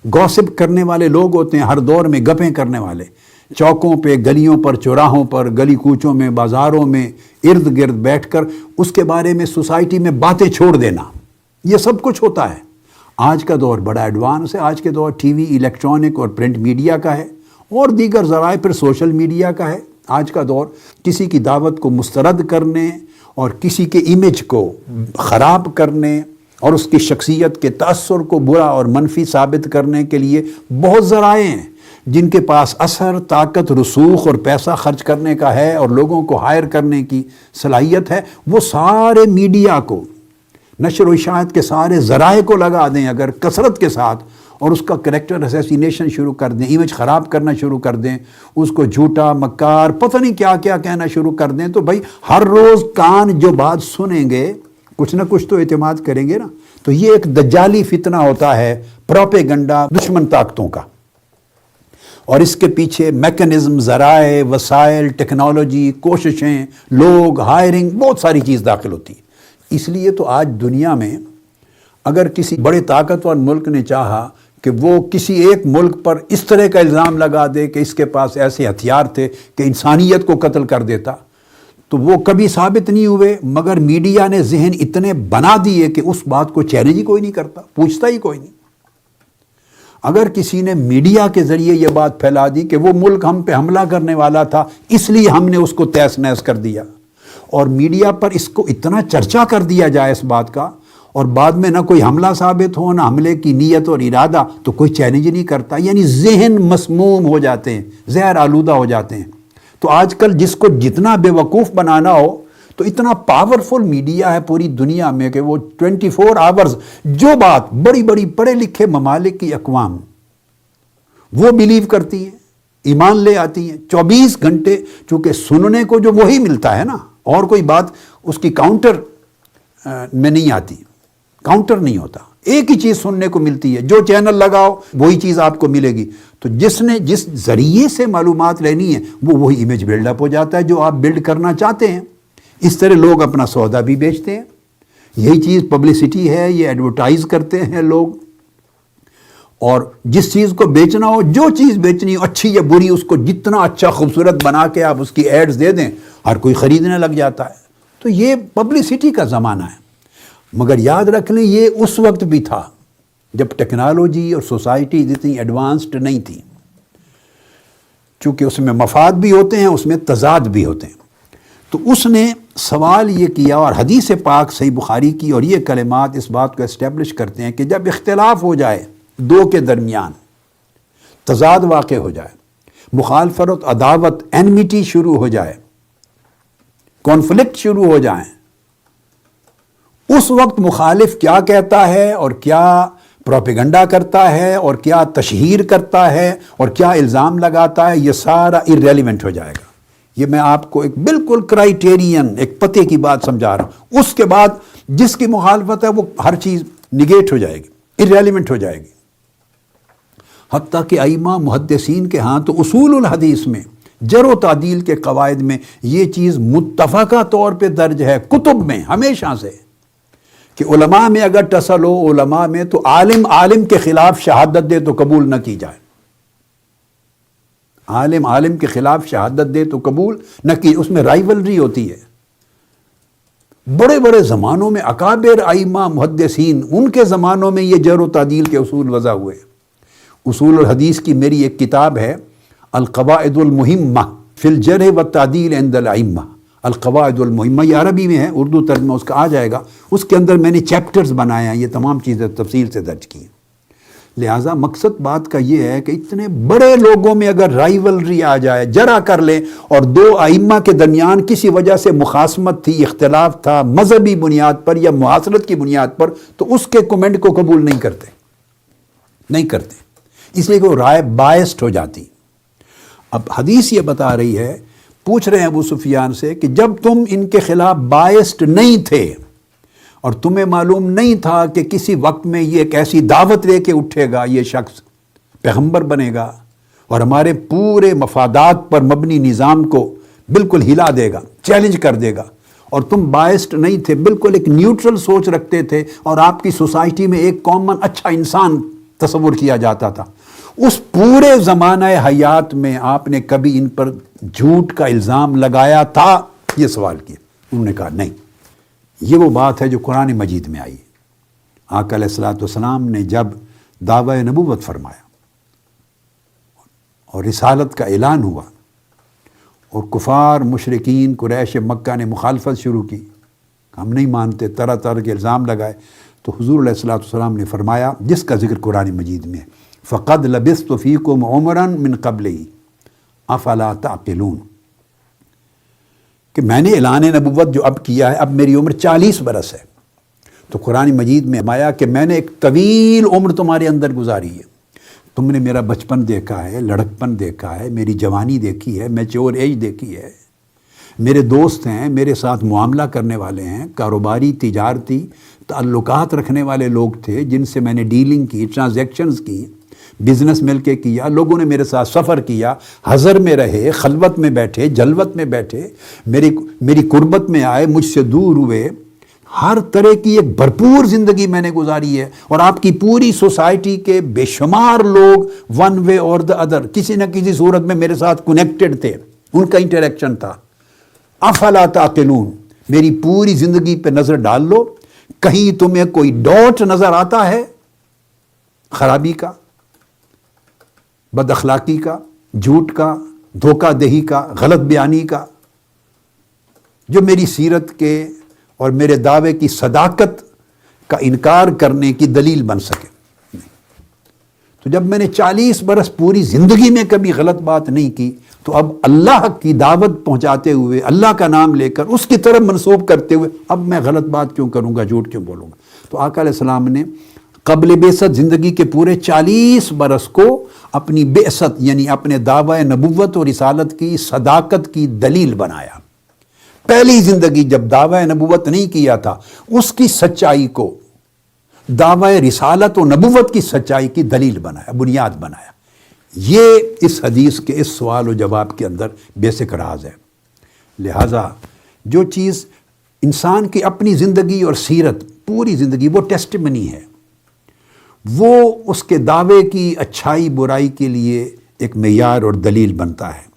گوسپ کرنے والے لوگ ہوتے ہیں، ہر دور میں گپیں کرنے والے، چوکوں پہ، گلیوں پر، چوراہوں پر، گلی کوچوں میں، بازاروں میں ارد گرد بیٹھ کر اس کے بارے میں سوسائٹی میں باتیں چھوڑ دینا، یہ سب کچھ ہوتا ہے۔ آج کا دور بڑا ایڈوانس ہے، آج کے دور ٹی وی، الیکٹرانک اور پرنٹ میڈیا کا ہے، اور دیگر ذرائع پر سوشل میڈیا کا ہے۔ آج کا دور کسی کی دعوت کو مسترد کرنے اور کسی کے امیج کو خراب کرنے اور اس کی شخصیت کے تأثر کو برا اور منفی ثابت کرنے کے لیے بہت ذرائع ہیں، جن کے پاس اثر، طاقت، رسوخ اور پیسہ خرچ کرنے کا ہے اور لوگوں کو ہائر کرنے کی صلاحیت ہے۔ وہ سارے میڈیا کو، نشر و اشاعت کے سارے ذرائع کو لگا دیں اگر کثرت کے ساتھ، اور اس کا کریکٹر اسیسینیشن شروع کر دیں، امیج خراب کرنا شروع کر دیں، اس کو جھوٹا، مکار، پتہ نہیں کیا کیا کہنا شروع کر دیں، تو بھائی ہر روز کان جو بات سنیں گے کچھ نہ کچھ تو اعتماد کریں گے نا۔ تو یہ ایک دجالی فتنہ ہوتا ہے، پروپیگنڈا دشمن طاقتوں کا، اور اس کے پیچھے میکنزم، ذرائع، وسائل، ٹیکنالوجی، کوششیں، لوگ، ہائرنگ، بہت ساری چیز داخل ہوتی ہے۔ اس لیے تو آج دنیا میں اگر کسی بڑے طاقتور ملک نے چاہا کہ وہ کسی ایک ملک پر اس طرح کا الزام لگا دے کہ اس کے پاس ایسے ہتھیار تھے کہ انسانیت کو قتل کر دیتا، تو وہ کبھی ثابت نہیں ہوئے، مگر میڈیا نے ذہن اتنے بنا دیے کہ اس بات کو چیلنج ہی کوئی نہیں کرتا، پوچھتا ہی کوئی نہیں۔ اگر کسی نے میڈیا کے ذریعے یہ بات پھیلا دی کہ وہ ملک ہم پہ حملہ کرنے والا تھا اس لیے ہم نے اس کو تہس نہس کر دیا، اور میڈیا پر اس کو اتنا چرچا کر دیا جائے اس بات کا، اور بعد میں نہ کوئی حملہ ثابت ہو نہ حملے کی نیت اور ارادہ، تو کوئی چیلنج نہیں کرتا، یعنی ذہن مسموم ہو جاتے ہیں، زہر آلودہ ہو جاتے ہیں۔ تو آج کل جس کو جتنا بے وقوف بنانا ہو، تو اتنا پاورفل میڈیا ہے پوری دنیا میں کہ وہ 24 آورز جو بات بڑی بڑی پڑھے لکھے ممالک کی اقوام وہ بلیو کرتی ہیں، ایمان لے آتی ہیں 24 گھنٹے، چونکہ سننے کو جو وہی ملتا ہے نا، اور کوئی بات اس کی کاؤنٹر میں نہیں آتی، کاؤنٹر نہیں ہوتا، ایک ہی چیز سننے کو ملتی ہے، جو چینل لگاؤ وہی چیز آپ کو ملے گی۔ تو جس نے جس ذریعے سے معلومات لینی ہے وہ وہی امیج بلڈ اپ ہو جاتا ہے جو آپ بلڈ کرنا چاہتے ہیں۔ اس طرح لوگ اپنا سودا بھی بیچتے ہیں، یہی چیز پبلسٹی ہے، یہ ایڈورٹائز کرتے ہیں لوگ، اور جس چیز کو بیچنا ہو، جو چیز بیچنی ہو اچھی یا بری، اس کو جتنا اچھا خوبصورت بنا کے آپ اس کی ایڈز دے دیں، ہر کوئی خریدنے لگ جاتا ہے۔ تو یہ پبلسٹی کا زمانہ ہے، مگر یاد رکھ لیں یہ اس وقت بھی تھا جب ٹیکنالوجی اور سوسائٹی اتنی ایڈوانسڈ نہیں تھی، چونکہ اس میں مفاد بھی ہوتے ہیں، اس میں تضاد بھی ہوتے ہیں۔ تو اس نے سوال یہ کیا، اور حدیث پاک صحیح بخاری کی اور یہ کلمات اس بات کو اسٹیبلش کرتے ہیں کہ جب اختلاف ہو جائے دو کے درمیان، تضاد واقع ہو جائے، مخالفت، عداوت، اینمیٹی شروع ہو جائے، کانفلکٹ شروع ہو جائیں، اس وقت مخالف کیا کہتا ہے اور کیا پروپیگنڈا کرتا ہے اور کیا تشہیر کرتا ہے اور کیا الزام لگاتا ہے، یہ سارا irrelevant ہو جائے گا۔ یہ میں آپ کو ایک بالکل کرائیٹیرین، ایک پتے کی بات سمجھا رہا ہوں۔ اس کے بعد جس کی مخالفت ہے وہ ہر چیز نگیٹ ہو جائے گی، irrelevant ہو جائے گی۔ حتیٰ کہ ائمہ محدثین کے ہاں تو اصول الحدیث میں، جرح و تعدیل کے قواعد میں یہ چیز متفقہ طور پہ درج ہے کتب میں ہمیشہ سے، کہ علماء میں اگر ٹسل ہو، علماء میں، تو عالم کے خلاف شہادت دے تو قبول نہ کی جائے، عالم کے خلاف شہادت دے تو قبول نہ کی، اس میں رائیولری ہوتی ہے۔ بڑے بڑے زمانوں میں اکابر ائمہ محدثین، ان کے زمانوں میں یہ جرح و تعدیل کے اصول وضع ہوئے۔ اصول الحدیث کی میری ایک کتاب ہے القواعد المہمہ فی الجرح والتعدیل عند الائمہ، القواعد المہمہ، یہ عربی میں ہے، اردو ترجمہ اس کا آ جائے گا۔ اس کے اندر میں نے چیپٹرز بنائے ہیں، یہ تمام چیزیں تفصیل سے درج کی ہیں۔ لہٰذا مقصد بات کا یہ ہے کہ اتنے بڑے لوگوں میں اگر رائیولری آ جائے، جرح کر لیں، اور دو ائمہ کے درمیان کسی وجہ سے مخاصمت تھی، اختلاف تھا، مذہبی بنیاد پر یا معاصرت کی بنیاد پر، تو اس کے کمنٹ کو قبول نہیں کرتے، اس لیے کہ وہ رائے بائسڈ ہو جاتی۔ اب حدیث یہ بتا رہی ہے، پوچھ رہے ہیں ابو سفیان سے کہ جب تم ان کے خلاف بائسڈ نہیں تھے اور تمہیں معلوم نہیں تھا کہ کسی وقت میں یہ ایک ایسی دعوت لے کے اٹھے گا، یہ شخص پیغمبر بنے گا اور ہمارے پورے مفادات پر مبنی نظام کو بالکل ہلا دے گا، چیلنج کر دے گا، اور تم بائسڈ نہیں تھے، بالکل ایک نیوٹرل سوچ رکھتے تھے، اور آپ کی سوسائٹی میں ایک کامن اچھا انسان تصور کیا جاتا تھا، اس پورے زمانہ حیات میں آپ نے کبھی ان پر جھوٹ کا الزام لگایا تھا؟ یہ سوال کیا۔ انہوں نے کہا نہیں۔ یہ وہ بات ہے جو قرآن مجید میں آئی۔ آقا علیہ الصلوۃ والسلام نے جب دعوی نبوت فرمایا اور رسالت کا اعلان ہوا، اور کفار مشرکین قریش مکہ نے مخالفت شروع کی، ہم نہیں مانتے، طرح طرح کے الزام لگائے، تو حضور علیہ الصلوۃ والسلام نے فرمایا، جس کا ذکر قرآن مجید میں ہے، فَقَدْ لَبِثْتُ فِيكُمْ عُمْرًا مِّن قَبْلِهِ أَفَلَا تَعْقِلُونَ، کہ میں نے اعلان نبوت جو اب کیا ہے، اب میری عمر 40 برس ہے، تو قرآن مجید میں فرمایا کہ میں نے ایک طویل عمر تمہارے اندر گزاری ہے، تم نے میرا بچپن دیکھا ہے، لڑکپن دیکھا ہے، میری جوانی دیکھی ہے، میچور ایج دیکھی ہے، میرے دوست ہیں، میرے ساتھ معاملہ کرنے والے ہیں، کاروباری تجارتی تعلقات رکھنے والے لوگ تھے جن سے میں نے ڈیلنگ کی، ٹرانزیکشنز کی، بزنس مل کے کیا، لوگوں نے میرے ساتھ سفر کیا، حضر میں رہے، خلوت میں بیٹھے، جلوت میں بیٹھے، میری قربت میں آئے، مجھ سے دور ہوئے، ہر طرح کی ایک بھرپور زندگی میں نے گزاری ہے، اور آپ کی پوری سوسائٹی کے بے شمار لوگ ون وے اور دا ادر کسی نہ کسی صورت میں میرے ساتھ کنیکٹڈ تھے، ان کا انٹریکشن تھا۔ افلا تعقلون، میری پوری زندگی پہ نظر ڈال لو، کہیں تمہیں کوئی ڈاٹ نظر آتا ہے خرابی کا؟ بد اخلاقی کا، جھوٹ کا، دھوکہ دہی کا، غلط بیانی کا، جو میری سیرت کے اور میرے دعوے کی صداقت کا انکار کرنے کی دلیل بن سکے. تو جب میں نے 40 برس پوری زندگی میں کبھی غلط بات نہیں کی، تو اب اللہ کی دعوت پہنچاتے ہوئے، اللہ کا نام لے کر اس کی طرف منسوب کرتے ہوئے اب میں غلط بات کیوں کروں گا، جھوٹ کیوں بولوں گا. تو آقا علیہ السلام نے قبل بعثت زندگی کے پورے 40 برس کو اپنی بعثت یعنی اپنے دعوی نبوت اور رسالت کی صداقت کی دلیل بنایا. پہلی زندگی جب دعوی نبوت نہیں کیا تھا، اس کی سچائی کو دعوی رسالت و نبوت کی سچائی کی دلیل بنایا، بنیاد بنایا. یہ اس حدیث کے اس سوال و جواب کے اندر بیسک راز ہے. لہٰذا جو چیز انسان کی اپنی زندگی اور سیرت، پوری زندگی وہ ٹیسٹمنی ہے، وہ اس کے دعوے کی اچھائی برائی کے لیے ایک معیار اور دلیل بنتا ہے.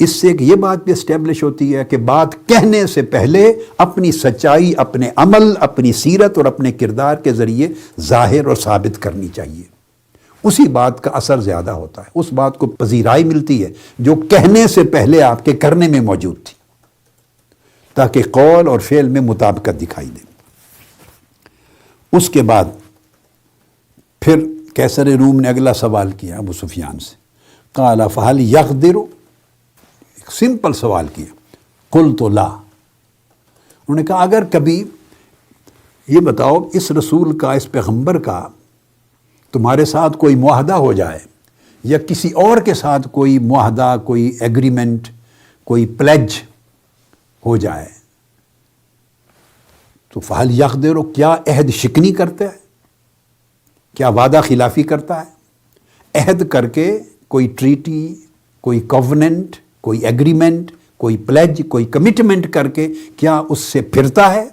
اس سے یہ بات بھی اسٹیبلش ہوتی ہے کہ بات کہنے سے پہلے اپنی سچائی اپنے عمل، اپنی سیرت اور اپنے کردار کے ذریعے ظاہر اور ثابت کرنی چاہیے. اسی بات کا اثر زیادہ ہوتا ہے، اس بات کو پذیرائی ملتی ہے جو کہنے سے پہلے آپ کے کرنے میں موجود تھی، تاکہ قول اور فعل میں مطابقت دکھائی دے. اس کے بعد پھر قیصر روم نے اگلا سوال کیا ابو سفیان سے، قال فہل یقدر، سمپل سوال کیا. قلت لا، انہوں نے کہا اگر کبھی یہ بتاؤ اس رسول کا، اس پیغمبر کا تمہارے ساتھ کوئی معاہدہ ہو جائے یا کسی اور کے ساتھ کوئی معاہدہ، کوئی ایگریمنٹ، کوئی پلیج ہو جائے تو فہل یقدر، کیا عہد شکنی کرتا ہے، کیا وعدہ خلافی کرتا ہے؟ عہد کر کے کوئی ٹریٹی، کوئی کووننٹ، کوئی ایگریمنٹ، کوئی پلیج، کوئی کمٹمنٹ کر کے کیا اس سے پھرتا ہے،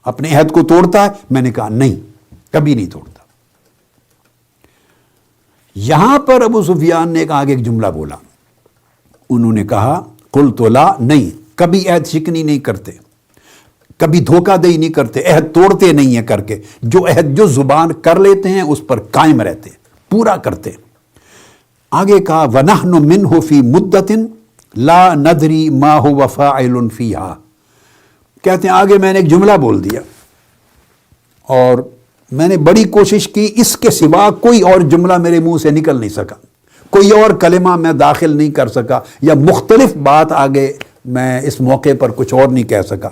اپنے عہد کو توڑتا ہے؟ میں نے کہا نہیں، کبھی نہیں توڑتا. یہاں پر ابو سفیان نے آگے ایک جملہ بولا، انہوں نے کہا قلت لا، نہیں، کبھی عہد شکنی نہیں کرتے، کبھی دھوکہ دہی نہیں کرتے، عہد توڑتے نہیں ہیں کر کے. جو عہد جو زبان کر لیتے ہیں اس پر قائم رہتے، پورا کرتے. آگے کہا وَنَحْنُ مِنْهُ فِي مُدَّةٍ لَا نَدْرِي مَا هُوَ فَاعِلٌ فِيهَا. کہتے ہیں آگے میں نے ایک جملہ بول دیا اور میں نے بڑی کوشش کی، اس کے سوا کوئی اور جملہ میرے منہ سے نکل نہیں سکا، کوئی اور کلمہ میں داخل نہیں کر سکا، یا مختلف بات آگے میں اس موقع پر کچھ اور نہیں کہہ سکا.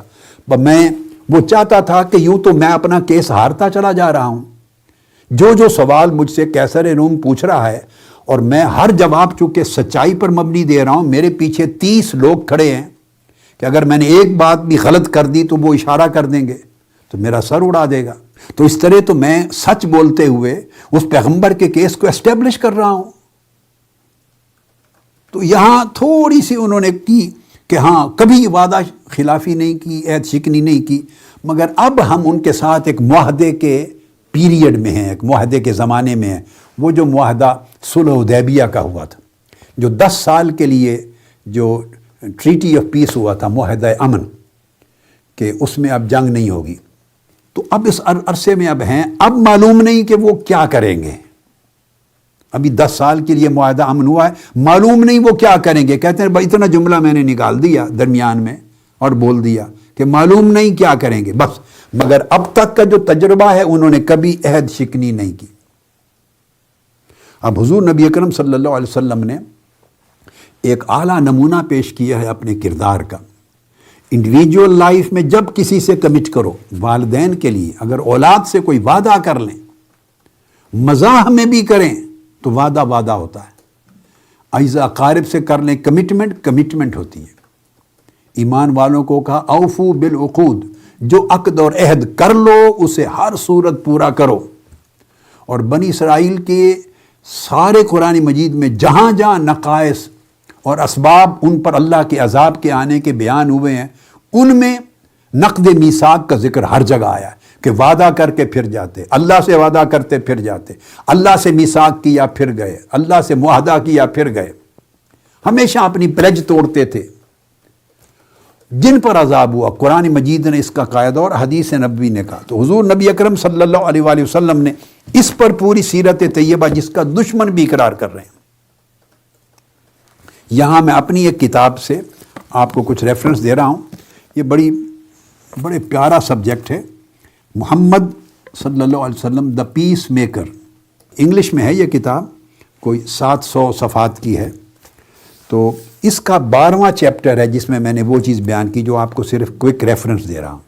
میں وہ چاہتا تھا کہ یوں تو میں اپنا کیس ہارتا چلا جا رہا ہوں. جو سوال مجھ سے قیصر روم پوچھ رہا ہے اور میں ہر جواب چونکہ سچائی پر مبنی دے رہا ہوں، میرے پیچھے 30 لوگ کھڑے ہیں کہ اگر میں نے ایک بات بھی غلط کر دی تو وہ اشارہ کر دیں گے تو میرا سر اڑا دے گا. تو اس طرح تو میں سچ بولتے ہوئے اس پیغمبر کے کیس کو اسٹیبلش کر رہا ہوں. تو یہاں تھوڑی سی انہوں نے کی کہ ہاں کبھی وعدہ خلافی نہیں کی، عہد شکنی نہیں کی، مگر اب ہم ان کے ساتھ ایک معاہدے کے پیریڈ میں ہیں، ایک معاہدے کے زمانے میں ہیں. وہ جو معاہدہ صلح حدیبیہ کا ہوا تھا، جو 10 سال کے لیے جو ٹریٹی آف پیس ہوا تھا، معاہدہ امن، کہ اس میں اب جنگ نہیں ہوگی. تو اب اس عرصے میں اب ہیں، اب معلوم نہیں کہ وہ کیا کریں گے. ابھی 10 سال کے لیے معاہدہ امن ہوا ہے، معلوم نہیں وہ کیا کریں گے. کہتے ہیں بھائی اتنا جملہ میں نے نکال دیا درمیان میں اور بول دیا کہ معلوم نہیں کیا کریں گے بس. مگر اب تک کا جو تجربہ ہے انہوں نے کبھی عہد شکنی نہیں کی. اب حضور نبی اکرم صلی اللہ علیہ وسلم نے ایک اعلیٰ نمونہ پیش کیا ہے اپنے کردار کا. انڈیویجول لائف میں جب کسی سے کمٹ کرو، والدین کے لیے اگر اولاد سے کوئی وعدہ کر لیں، مزاح میں بھی کریں تو وعدہ ہوتا ہے. اعزا اقارب سے کر لیں کمٹمنٹ ہوتی ہے. ایمان والوں کو کہا اوفو بالعقود، جو عقد اور عہد کر لو اسے ہر صورت پورا کرو. اور بنی اسرائیل کے سارے قرآن مجید میں جہاں جہاں نقائص اور اسباب ان پر اللہ کے عذاب کے آنے کے بیان ہوئے ہیں، ان میں نقد میثاق کا ذکر ہر جگہ آیا ہے کہ وعدہ کر کے پھر جاتے، اللہ سے وعدہ کرتے پھر جاتے، اللہ سے میثاق کیا پھر گئے، اللہ سے معاہدہ کیا پھر گئے. ہمیشہ اپنی پلیج توڑتے تھے. جن پر عذاب ہوا قرآن مجید نے اس کا قاعدہ اور حدیث نبوی نے کہا. تو حضور نبی اکرم صلی اللہ علیہ وآلہ وسلم نے اس پر پوری سیرت طیبہ جس کا دشمن بھی اقرار کر رہے ہیں. یہاں میں اپنی ایک کتاب سے آپ کو کچھ ریفرنس دے رہا ہوں. یہ بڑے پیارا سبجیکٹ ہے. محمد صلی اللہ علیہ وسلم دا پیس میکر، انگلش میں ہے یہ کتاب، کوئی 700 صفحات کی ہے. تو اس کا 12واں چیپٹر ہے جس میں میں نے وہ چیز بیان کی جو آپ کو صرف کوئک ریفرنس دے رہا ہوں.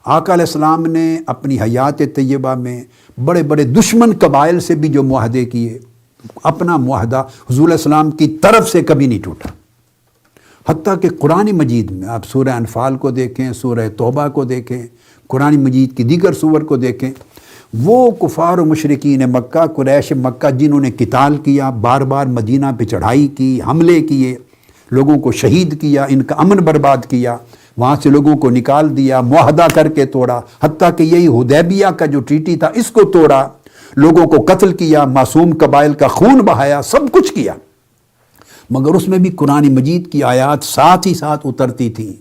آقا علیہ السلام نے اپنی حیات طیبہ میں بڑے بڑے دشمن قبائل سے بھی جو معاہدے کیے، اپنا معاہدہ حضور علیہ السلام کی طرف سے کبھی نہیں ٹوٹا. حتیٰ کہ قرآن مجید میں آپ سورہ انفال کو دیکھیں، سورہ توبہ کو دیکھیں، قرآن مجید کی دیگر سور کو دیکھیں، وہ کفار و مشرکین مکہ، قریش مکہ جنہوں نے قتال کیا، بار بار مدینہ پہ چڑھائی کی، حملے کیے، لوگوں کو شہید کیا، ان کا امن برباد کیا، وہاں سے لوگوں کو نکال دیا، معاہدہ کر کے توڑا، حتیٰ کہ یہی حدیبیہ کا جو ٹریٹی تھا اس کو توڑا، لوگوں کو قتل کیا، معصوم قبائل کا خون بہایا، سب کچھ کیا. مگر اس میں بھی قرآن مجید کی آیات ساتھ ہی ساتھ اترتی تھیں،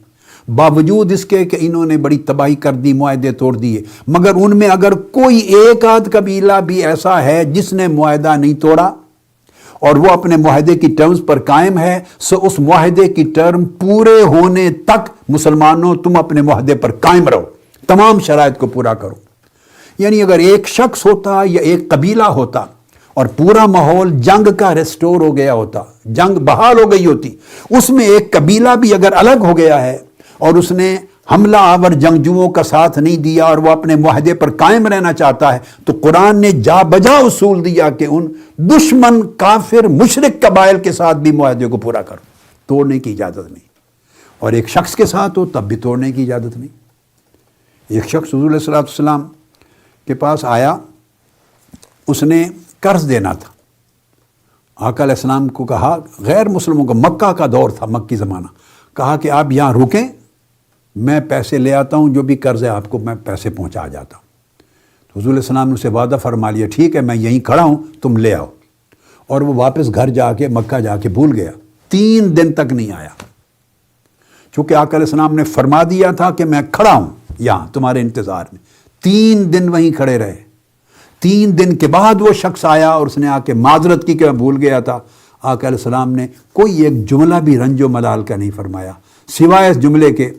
باوجود اس کے کہ انہوں نے بڑی تباہی کر دی، معاہدے توڑ دیے. مگر ان میں اگر کوئی ایک آدھ قبیلہ بھی ایسا ہے جس نے معاہدہ نہیں توڑا اور وہ اپنے معاہدے کی ٹرمز پر قائم ہے، سو اس معاہدے کی ٹرم پورے ہونے تک مسلمانوں تم اپنے معاہدے پر قائم رہو، تمام شرائط کو پورا کرو. یعنی اگر ایک شخص ہوتا یا ایک قبیلہ ہوتا اور پورا ماحول جنگ کا ریسٹور ہو گیا ہوتا، جنگ بحال ہو گئی ہوتی، اس میں ایک قبیلہ بھی اگر الگ ہو گیا ہے اور اس نے حملہ آور جنگجوؤں کا ساتھ نہیں دیا اور وہ اپنے معاہدے پر قائم رہنا چاہتا ہے، تو قرآن نے جا بجا اصول دیا کہ ان دشمن کافر مشرک قبائل کے ساتھ بھی معاہدے کو پورا کرو، توڑنے کی اجازت نہیں. اور ایک شخص کے ساتھ ہو تب بھی توڑنے کی اجازت نہیں. ایک شخص حضور علیہ السلام کے پاس آیا، اس نے قرض دینا تھا. آقا علیہ السلام کو کہا، غیر مسلموں کا مکہ کا دور تھا، مکی زمانہ، کہا کہ آپ یہاں رکیں، میں پیسے لے آتا ہوں، جو بھی قرض ہے آپ کو میں پیسے پہنچا جاتا ہوں. تو حضور علیہ السلام نے اسے وعدہ فرما لیا، ٹھیک ہے میں یہیں کھڑا ہوں، تم لے آؤ. اور وہ واپس گھر جا کے مکہ جا کے بھول گیا، 3 دن تک نہیں آیا. چونکہ آقا علیہ السلام نے فرما دیا تھا کہ میں کھڑا ہوں یہاں تمہارے انتظار میں. 3 دن وہیں کھڑے رہے. 3 دن کے بعد وہ شخص آیا اور اس نے آ کے معذرت کی کہ میں بھول گیا تھا. آقا علیہ السلام نے کوئی ایک جملہ بھی رنج و ملال کا نہیں فرمایا، سوائے اس جملے کے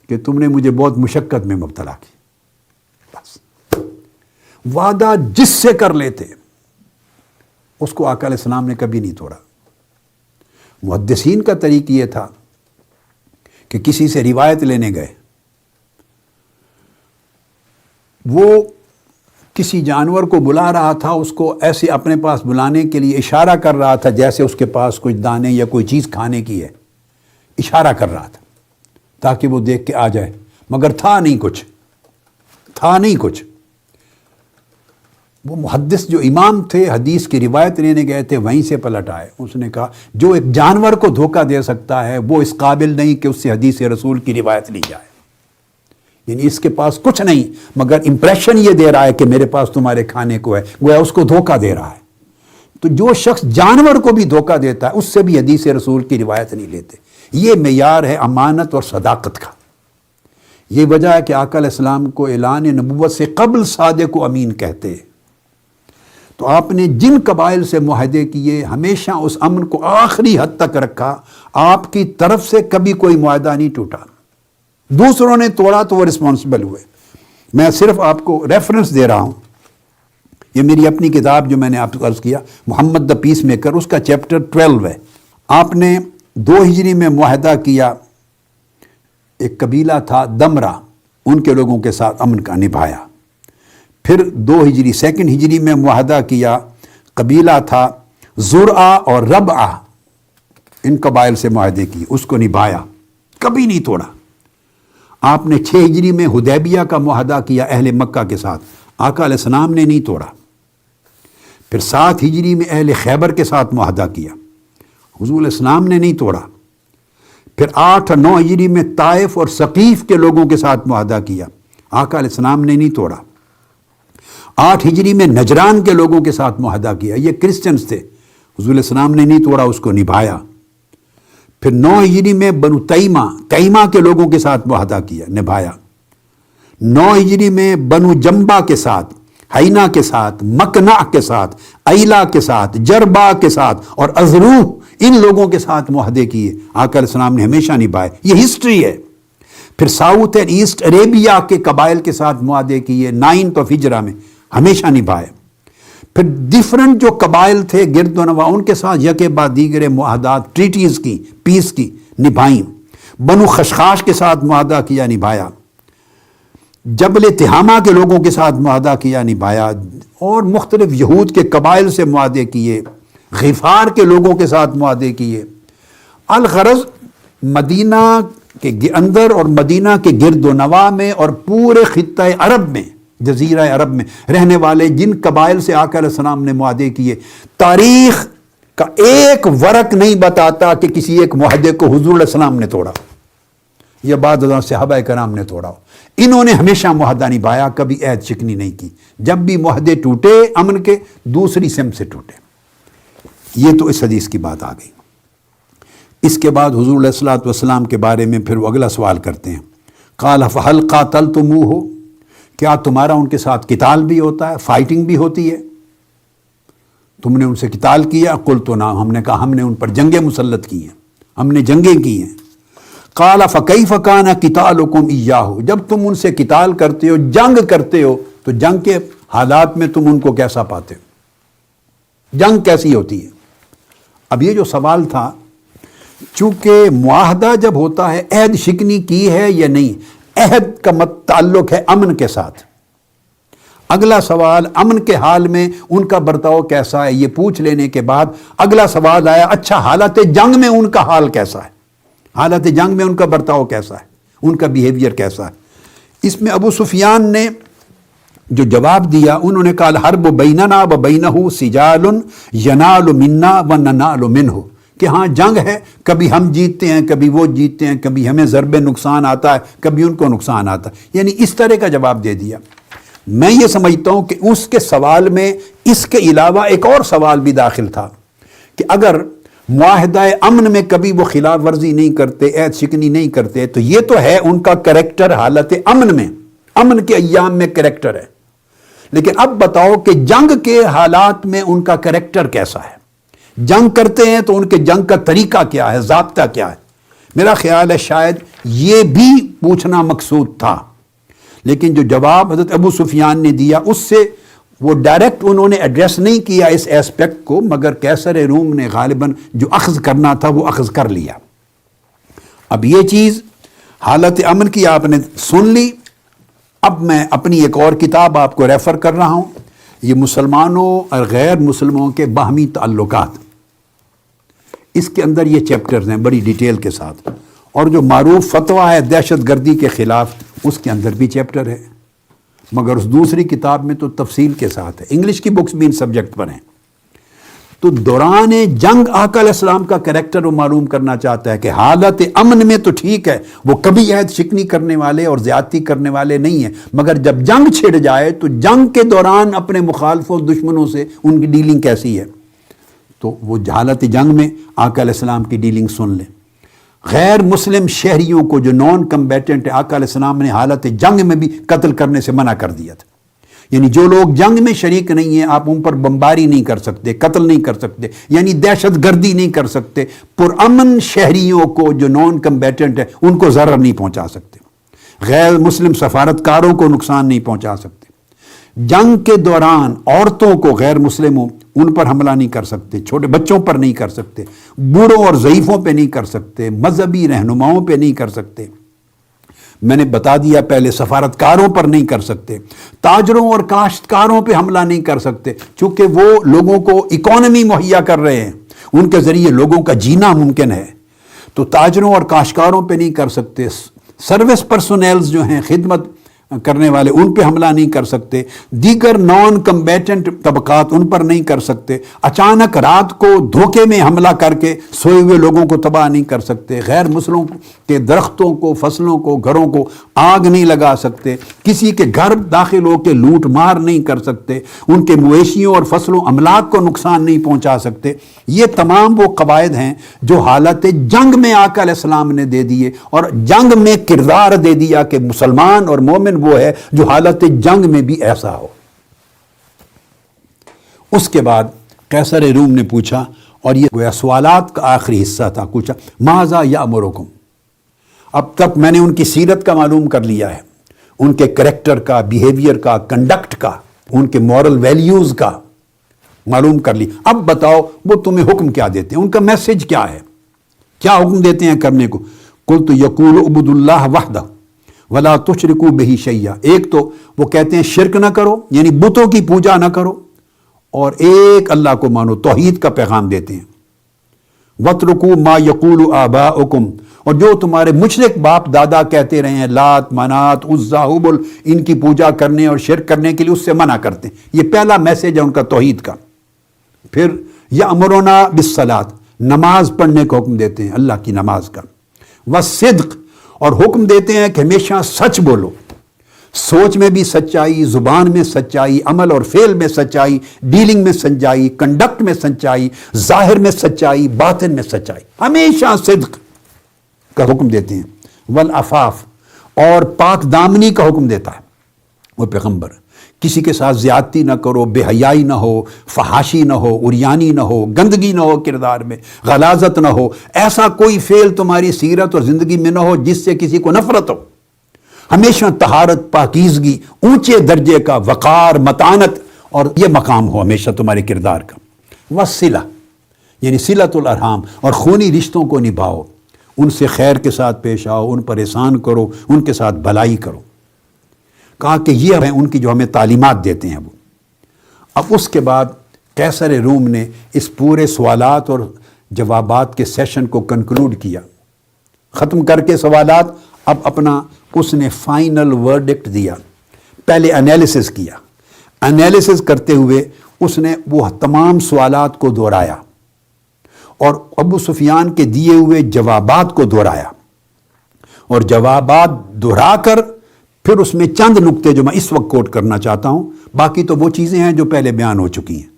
کہ تم نے مجھے بہت مشقت میں مبتلا کی. بس وعدہ جس سے کر لیتے اس کو آقا علیہ السلام نے کبھی نہیں توڑا. محدثین کا طریق یہ تھا کہ کسی سے روایت لینے گئے، وہ کسی جانور کو بلا رہا تھا، اس کو ایسے اپنے پاس بلانے کے لیے اشارہ کر رہا تھا جیسے اس کے پاس کچھ دانے یا کوئی چیز کھانے کی ہے، اشارہ کر رہا تھا تاکہ وہ دیکھ کے آ جائے، مگر تھا نہیں کچھ. وہ محدث جو امام تھے، حدیث کی روایت لینے گئے تھے، وہیں سے پلٹ آئے. اس نے کہا جو ایک جانور کو دھوکہ دے سکتا ہے وہ اس قابل نہیں کہ اس سے حدیث رسول کی روایت لی جائے. یعنی اس کے پاس کچھ نہیں مگر امپریشن یہ دے رہا ہے کہ میرے پاس تمہارے کھانے کو ہے، گویا اس کو دھوکہ دے رہا ہے. تو جو شخص جانور کو بھی دھوکہ دیتا ہے اس سے بھی حدیث رسول کی روایت نہیں لیتے. یہ معیار ہے امانت اور صداقت کا. یہ وجہ ہے کہ آقا علیہ السلام کو اعلان نبوت سے قبل صادق و امین کہتے ہیں. تو آپ نے جن قبائل سے معاہدے کیے ہمیشہ اس امن کو آخری حد تک رکھا. آپ کی طرف سے کبھی کوئی معاہدہ نہیں ٹوٹا. دوسروں نے توڑا تو وہ رسپانسبل ہوئے. میں صرف آپ کو ریفرنس دے رہا ہوں. یہ میری اپنی کتاب جو میں نے آپ کو عرض کیا، محمد دا پیس میکر، اس کا چیپٹر 12 ہے. آپ نے 2 ہجری میں معاہدہ کیا، ایک قبیلہ تھا دمرہ، ان کے لوگوں کے ساتھ امن کا نبھایا. پھر 2 ہجری 2 ہجری میں معاہدہ کیا، قبیلہ تھا زرعہ اور ربعہ، ان قبائل سے معاہدے کی، اس کو نبھایا، کبھی نہیں توڑا. آپ نے 6 ہجری میں حدیبیہ کا معاہدہ کیا اہل مکہ کے ساتھ، آقا علیہ السلام نے نہیں توڑا. پھر 7 ہجری میں اہل خیبر کے ساتھ معاہدہ کیا، حضور علیہ السلام نے نہیں توڑا. پھر 8 اور 9 ہجری میں طائف اور ثقیف کے لوگوں کے ساتھ معاہدہ کیا، آقا علیہ السلام نے نہیں توڑا. 8 ہجری میں نجران کے لوگوں کے ساتھ معاہدہ کیا، یہ کرسچنز تھے، حضور علیہ السلام نے نہیں توڑا، اس کو نبھایا. پھر 9 ہجری میں بنو تیمہ کے لوگوں کے ساتھ معاہدہ کیا، نبھایا. 9 ہجری میں بنو جنبہ کے ساتھ حینا کے ساتھ، مکنع کے ساتھ، ایلا کے ساتھ، جربا کے ساتھ اور ازروح، ان لوگوں کے ساتھ معاہدے کیے، آقا علیہ السلام نے ہمیشہ نبھائے. یہ ہسٹری ہے. پھر ساؤتھ اینڈ ایسٹ عربیہ کے قبائل کے ساتھ معاہدے کیے 9 ہجرہ میں، ہمیشہ نبھائے. پھر ڈیفرنٹ جو قبائل تھے گرد و نواح، ان کے ساتھ یکے بعد دیگر معاہدات، ٹریٹیز کی، پیس کی نبھائیں. بنو خشخاش کے ساتھ معاہدہ کیا، نبھایا. جبل تہامہ کے لوگوں کے ساتھ معاہدہ کیا، نبھایا. اور مختلف یہود کے قبائل سے معاہدے کیے، غفار کے لوگوں کے ساتھ معاہدے کیے. الغرض مدینہ کے اندر اور مدینہ کے گرد و نواح میں اور پورے خطہ عرب میں، جزیرہ عرب میں رہنے والے جن قبائل سے آقا علیہ السلام نے معاہدے کیے، تاریخ کا ایک ورق نہیں بتاتا کہ کسی ایک معاہدے کو حضور علیہ السلام نے توڑا یا بعد ازاں صحابہ کرام نے توڑا ہو. انہوں نے ہمیشہ معاہدہ نبھایا، کبھی عہد شکنی نہیں کی. جب بھی معاہدے ٹوٹے امن کے، دوسری سمت سے ٹوٹے. یہ تو اس حدیث کی بات آ گئی. اس کے بعد حضور علیہ الصلوۃ والسلام کے بارے میں پھر وہ اگلا سوال کرتے ہیں. قال فہل قاتلتموہ، کیا تمہارا ان کے ساتھ قتال بھی ہوتا ہے، فائٹنگ بھی ہوتی ہے؟ تم نے ان سے قتال کیا؟ قلت نعم، ہم نے کہا ہم نے ان پر جنگیں مسلط کی ہیں، ہم نے جنگیں کی ہیں. قال فکیف کان قتالکم ایاہ، جب تم ان سے قتال کرتے ہو، جنگ کرتے ہو، تو جنگ کے حالات میں تم ان کو کیسا پاتے ہو؟ جنگ کیسی ہوتی ہے؟ اب یہ جو سوال تھا، چونکہ معاہدہ جب ہوتا ہے، عہد شکنی کی ہے یا نہیں، عہد کا تعلق ہے امن کے ساتھ. اگلا سوال امن کے حال میں ان کا برتاؤ کیسا ہے، یہ پوچھ لینے کے بعد اگلا سوال آیا، اچھا حالت جنگ میں ان کا حال کیسا ہے، حالت جنگ میں ان کا برتاؤ کیسا ہے، ان کا بیہیویئر کیسا ہے. اس میں ابو سفیان نے جو جواب دیا، انہوں نے کہا الحرب بیننا و بینہ سجال ینال منا و ننال منہ، کہ ہاں جنگ ہے، کبھی ہم جیتتے ہیں، کبھی وہ جیتتے ہیں، کبھی ہمیں ضرب نقصان آتا ہے، کبھی ان کو نقصان آتا ہے. یعنی اس طرح کا جواب دے دیا. میں یہ سمجھتا ہوں کہ اس کے سوال میں اس کے علاوہ ایک اور سوال بھی داخل تھا کہ اگر معاہدہ امن میں کبھی وہ خلاف ورزی نہیں کرتے، عہد شکنی نہیں کرتے، تو یہ تو ہے ان کا کریکٹر حالت امن میں، امن کے ایام میں کریکٹر ہے. لیکن اب بتاؤ کہ جنگ کے حالات میں ان کا کریکٹر کیسا ہے؟ جنگ کرتے ہیں تو ان کے جنگ کا طریقہ کیا ہے، ضابطہ کیا ہے؟ میرا خیال ہے شاید یہ بھی پوچھنا مقصود تھا. لیکن جو جواب حضرت ابو سفیان نے دیا، اس سے وہ ڈائریکٹ انہوں نے ایڈریس نہیں کیا اس ایسپیکٹ کو، مگر قیصر روم نے غالباً جو اخذ کرنا تھا وہ اخذ کر لیا. اب یہ چیز حالت امن کی آپ نے سن لی. اب میں اپنی ایک اور کتاب آپ کو ریفر کر رہا ہوں، یہ مسلمانوں اور غیر مسلموں کے باہمی تعلقات. اس کے اندر یہ چیپٹرز ہیں بڑی ڈیٹیل کے ساتھ، اور جو معروف فتویٰ ہے دہشت گردی کے خلاف، اس کے اندر بھی چیپٹر ہے، مگر اس دوسری کتاب میں تو تفصیل کے ساتھ ہے. انگلش کی بکس بھی ان سبجیکٹ پر ہیں. تو دوران جنگ آقا علیہ السلام کا کریکٹر وہ معلوم کرنا چاہتا ہے کہ حالت امن میں تو ٹھیک ہے، وہ کبھی عہد شکنی کرنے والے اور زیادتی کرنے والے نہیں ہیں، مگر جب جنگ چھڑ جائے تو جنگ کے دوران اپنے مخالفوں دشمنوں سے ان کی ڈیلنگ کیسی ہے. تو وہ حالت جنگ میں آقا علیہ السلام کی ڈیلنگ سن لیں. غیر مسلم شہریوں کو جو نان کمبیٹنٹ ہے، آقا علیہ السلام نے حالت جنگ میں بھی قتل کرنے سے منع کر دیا تھا. یعنی جو لوگ جنگ میں شریک نہیں ہیں، آپ ان پر بمباری نہیں کر سکتے، قتل نہیں کر سکتے، یعنی دہشت گردی نہیں کر سکتے. پرامن شہریوں کو جو نان کمبیٹنٹ ہے ان کو ضرر نہیں پہنچا سکتے. غیر مسلم سفارتکاروں کو نقصان نہیں پہنچا سکتے. جنگ کے دوران عورتوں کو، غیر مسلموں، ان پر حملہ نہیں کر سکتے، چھوٹے بچوں پر نہیں کر سکتے، بوڑھوں اور ضعیفوں پہ نہیں کر سکتے، مذہبی رہنماؤں پہ نہیں کر سکتے. میں نے بتا دیا پہلے، سفارتکاروں پر نہیں کر سکتے، تاجروں اور کاشتکاروں پہ حملہ نہیں کر سکتے، چونکہ وہ لوگوں کو اکانومی مہیا کر رہے ہیں، ان کے ذریعے لوگوں کا جینا ممکن ہے. تو تاجروں اور کاشتکاروں پہ نہیں کر سکتے. سروس پرسونلز جو ہیں، خدمت کرنے والے، ان پہ حملہ نہیں کر سکتے. دیگر نان کمبیٹنٹ طبقات، ان پر نہیں کر سکتے. اچانک رات کو دھوکے میں حملہ کر کے سوئے ہوئے لوگوں کو تباہ نہیں کر سکتے. غیر مسلموں کے درختوں کو، فصلوں کو، گھروں کو آگ نہیں لگا سکتے. کسی کے گھر داخل ہو کے لوٹ مار نہیں کر سکتے. ان کے مویشیوں اور فصلوں، املاک کو نقصان نہیں پہنچا سکتے. یہ تمام وہ قواعد ہیں جو حالت جنگ میں آقا علیہ السلام نے دے دیے، اور جنگ میں کردار دے دیا کہ مسلمان اور مومن وہ ہے جو حالت جنگ میں بھی ایسا ہو. اس کے بعد قیصر روم نے پوچھا، اور یہ گویا سوالات کا آخری حصہ تھا، پوچھا ماذا یأمرکم۔ اب تک میں نے ان کی سیرت کا معلوم کر لیا ہے، ان کے کریکٹر کا، بیہیویئر کا، کنڈکٹ کا، ان کے مورل ویلیوز کا معلوم کر لی۔ اب بتاؤ وہ تمہیں حکم کیا دیتے ہیں، ان کا میسج کیا ہے، کیا حکم دیتے ہیں کرنے کو۔ قلت یقول اعبدوا اللہ وحدہ ولا تشرکوا بہ شیئا۔ ایک تو وہ کہتے ہیں شرک نہ کرو، یعنی بتوں کی پوجا نہ کرو، اور ایک اللہ کو مانو، توحید کا پیغام دیتے ہیں۔ وَاتْرُكُوا مَا يَقُولُ آبَاؤُكُمْ، اور جو تمہارے مشرک باپ دادا کہتے رہے ہیں، لات، منات، عزا، حبل، ان کی پوجا کرنے اور شرک کرنے کے لیے اس سے منع کرتے ہیں۔ یہ پہلا میسج ہے ان کا توحید کا۔ پھر یأمرنا بالصلاۃ، نماز پڑھنے کا حکم دیتے ہیں، اللہ کی نماز کا۔ والصدق، اور حکم دیتے ہیں کہ ہمیشہ سچ بولو، سوچ میں بھی سچائی، زبان میں سچائی، عمل اور فعل میں سچائی، ڈیلنگ میں سچائی، کنڈکٹ میں سچائی، ظاہر میں سچائی، باطن میں سچائی، ہمیشہ صدق کا حکم دیتے ہیں۔ والعفاف، اور پاک دامنی کا حکم دیتا ہے وہ پیغمبر، کسی کے ساتھ زیادتی نہ کرو، بے حیائی نہ ہو، فحاشی نہ ہو، عریانی نہ ہو، گندگی نہ ہو کردار میں، غلاظت نہ ہو، ایسا کوئی فعل تمہاری سیرت اور زندگی میں نہ ہو جس سے کسی کو نفرت ہو۔ ہمیشہ طہارت، پاکیزگی، اونچے درجے کا وقار، متانت، اور یہ مقام ہو ہمیشہ تمہارے کردار کا۔ وصلہ، یعنی صلۃ الارحام، اور خونی رشتوں کو نبھاؤ، ان سے خیر کے ساتھ پیش آؤ، ان پر احسان کرو، ان کے ساتھ بھلائی کرو۔ کہا کہ یہ ہیں ان کی جو ہمیں تعلیمات دیتے ہیں وہ۔ اب اس کے بعد قیصر روم نے اس پورے سوالات اور جوابات کے سیشن کو کنکلوڈ کیا، ختم کر کے سوالات، اب اپنا اس نے فائنل ورڈکٹ دیا۔ پہلے انالیسس کیا، انالیسس کرتے ہوئے اس نے وہ تمام سوالات کو دہرایا اور ابو سفیان کے دیے ہوئے جوابات کو دہرایا، اور جوابات دہرا کر پھر اس میں چند نقطے جو میں اس وقت کوٹ کرنا چاہتا ہوں، باقی تو وہ چیزیں ہیں جو پہلے بیان ہو چکی ہیں۔